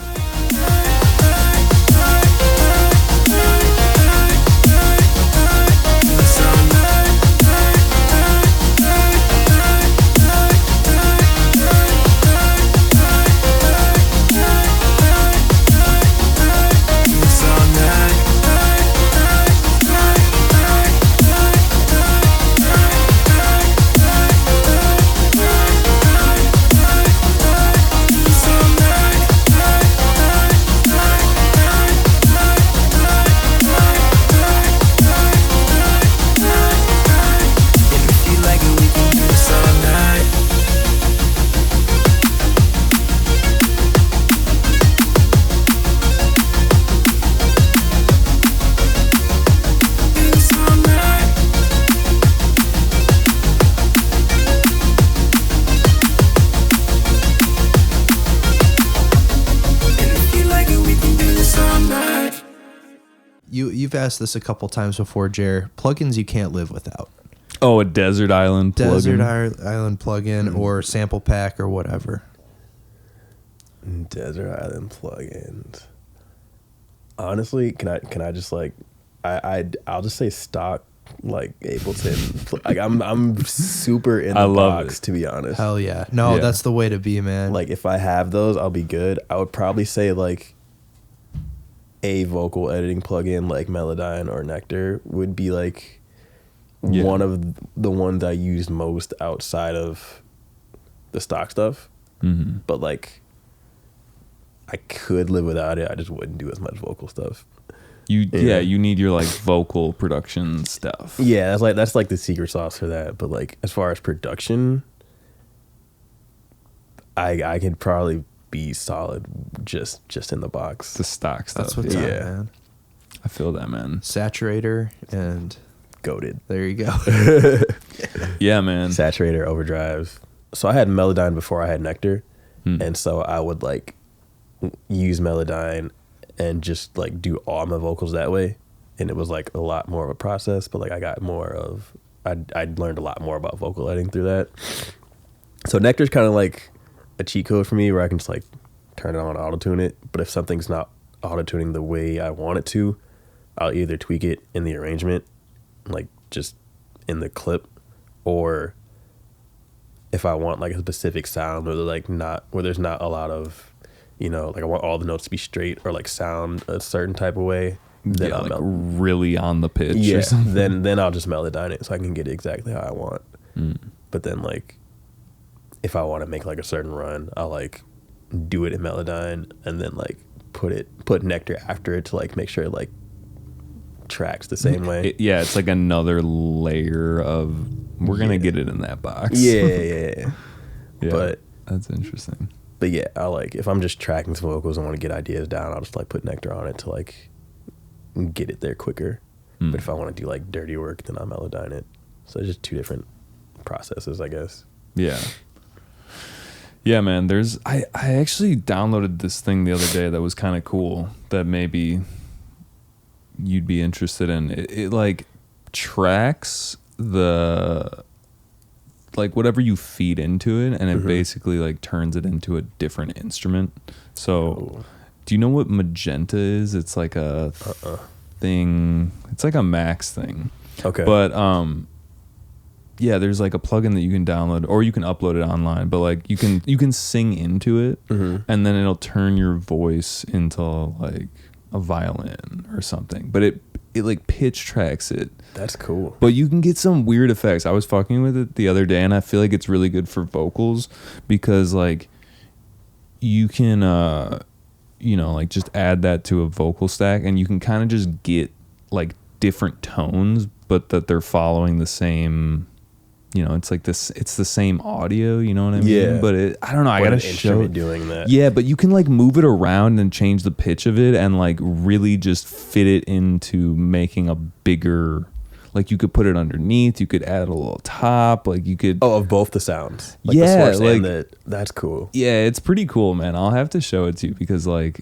You've asked this a couple times before, Jer. Plugins you can't live without. Oh, a Desert Island plugin. Island plugin or sample pack or whatever. Desert Island plugins. Honestly, can I just like I'll just say stock like Ableton. Like I'm super in the box, to be honest. Hell yeah. No, that's the way to be, man. Like if I have those, I'll be good. I would probably say like a vocal editing plugin like Melodyne or Nectar would be like one of the ones I use most outside of the stock stuff. Mm-hmm. But like I could live without it. I just wouldn't do as much vocal stuff. You need your like vocal production stuff. Yeah, that's like the secret sauce for that. But like as far as production, I could probably be solid just in the box. The stock stuff. That's what's up, man. I feel that, man. Saturator and goated. There you go. Yeah, man. Saturator, overdrive. So I had Melodyne before I had Nectar, and so I would like use Melodyne and just like do all my vocals that way, and it was like a lot more of a process. But like I learned a lot more about vocal editing through that. So Nectar's kind of like a cheat code for me where I can just like turn it on, auto tune it. But if something's not auto tuning the way I want it to, I'll either tweak it in the arrangement, like just in the clip, or if I want like a specific sound where there's not a lot of, like I want all the notes to be straight or like sound a certain type of way, then I'll like really on the pitch. Yeah, or something. then I'll just Melodyne it so I can get it exactly how I want. But then like if I want to make like a certain run, I'll like do it in Melodyne and then like put Nectar after it to like make sure it like tracks the same way. It's like another layer of we're gonna get it in that box. Yeah. But that's interesting. But yeah, I like if I'm just tracking some vocals and want to get ideas down, I'll just like put Nectar on it to like get it there quicker. But if I want to do like dirty work, then I'll Melodyne it. So it's just two different processes, I guess. Yeah, man. I actually downloaded this thing the other day that was kind of cool that maybe you'd be interested in. It like tracks the like whatever you feed into it, and it basically like turns it into a different instrument. So do you know what magenta is? It's like a thing. It's like a Max thing. Okay. But yeah, there's like a plugin that you can download or you can upload it online, but like you can sing into it and then it'll turn your voice into like a violin or something. But it like pitch tracks it. That's cool. But you can get some weird effects. I was fucking with it the other day and I feel like it's really good for vocals because like you can like just add that to a vocal stack and you can kind of just get like different tones but that they're following the same you know, it's like this, it's the same audio, you know what I mean? Yeah. But I don't know, I gotta show it. Doing that. Yeah, but you can like move it around and change the pitch of it and like really just fit it into making a bigger, like you could put it underneath, you could add a little top, like you could. Oh, of both the sounds. Like yeah, the source like and that's cool. Yeah, it's pretty cool, man. I'll have to show it to you because like,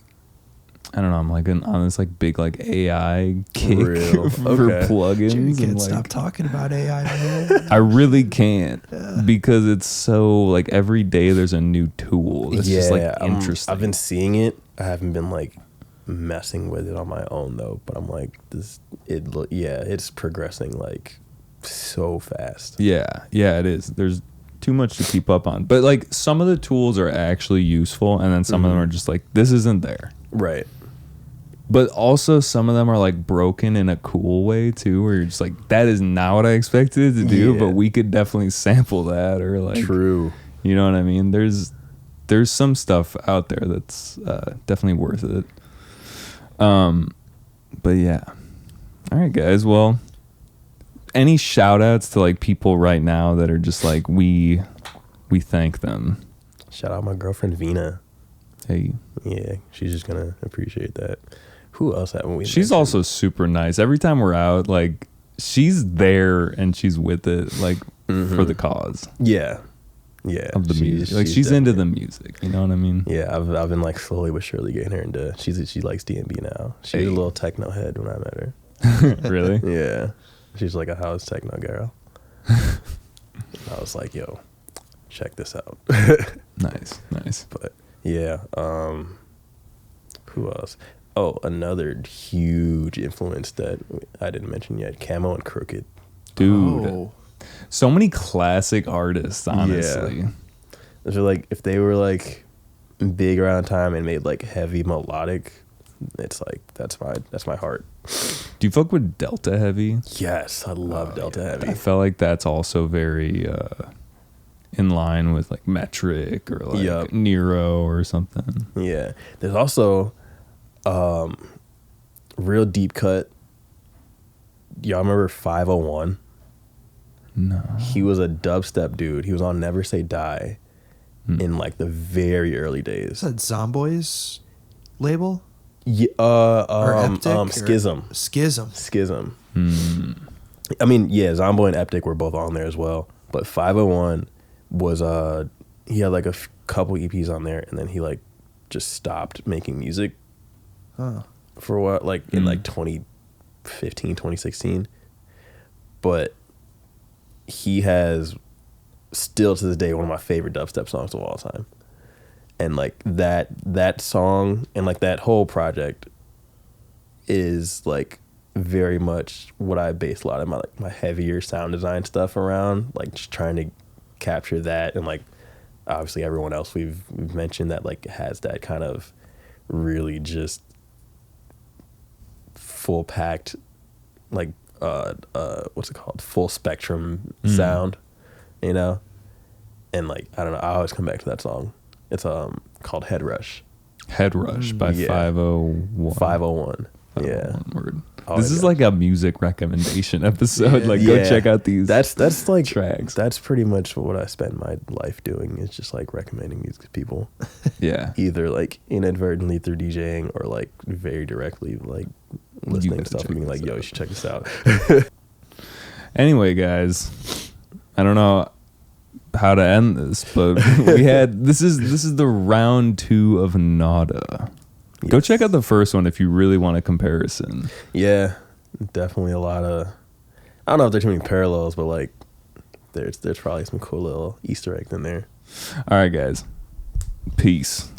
I don't know, I'm like on this like big like AI kick for plugins. Jimmy can't and, like, stop talking about AI, man. I really can't because it's so like every day there's a new tool. It's just like interesting. I've been seeing it. I haven't been like messing with it on my own though, but I'm like it's progressing like so fast. Yeah, it is. There's too much to keep up on. But like some of the tools are actually useful and then some of them are just like this isn't there. Right. But also some of them are like broken in a cool way too, where you're just like, that is not what I expected it to do, but we could definitely sample that or like, true. You know what I mean? There's some stuff out there that's definitely worth it. But yeah. All right, guys. Well, any shout outs to like people right now that are just like, we thank them. Shout out my girlfriend Vina. Hey. Yeah, she's just gonna appreciate that. Who else haven't we? She's also super nice. Every time we're out, like she's there and she's with it, like for the cause. Yeah, of the music. Like she's into the music. You know what I mean? Yeah, I've been like slowly but surely getting her into. She likes D&B now. She was a little techno head when I met her. Really? Yeah, she's like a house techno girl. I was like, yo, check this out. Nice. But yeah, who else? Oh, another huge influence that I didn't mention yet, Camo and Crooked. Dude. So many classic artists, honestly. Yeah. So like if they were like big around time and made like heavy melodic, it's like that's my heart. Do you fuck with Delta Heavy? Yes, I love Delta Heavy. I felt like that's also very in line with like Metric or like Nero or something. Yeah. There's also real deep cut. Y'all remember 501? No. He was a dubstep dude. He was on Never Say Die in like the very early days. Is that Zomboy's label? Yeah, Schism. Schism. I mean, yeah, Zomboy and Eptic were both on there as well. But 501 was he had like a couple EPs on there and then he like just stopped making music for what, like in like 2015, 2016. But he has still to this day one of my favorite dubstep songs of all time. And like that song and like that whole project is like very much what I base a lot of my heavier sound design stuff around, like just trying to capture that. And like obviously everyone else we've mentioned that like has that kind of really just full packed like what's it called, full spectrum sound, you know. And like I don't know, I always come back to that song. It's called Head Rush by 501. 501. Yeah. Word. This is like a music recommendation episode. Like go check out these. That's like tracks. That's pretty much what I spend my life doing, is just like recommending music to people. Yeah. Either like inadvertently through DJing or like very directly like listening to stuff and being like, yo, you should check this out. Anyway, guys, I don't know how to end this, but we had this is the round 2 of Naughta. Yes. Go check out the first one if you really want a comparison. Yeah, definitely a lot of, I don't know if there's too many parallels, but like there's probably some cool little Easter eggs in there. All right, guys. Peace.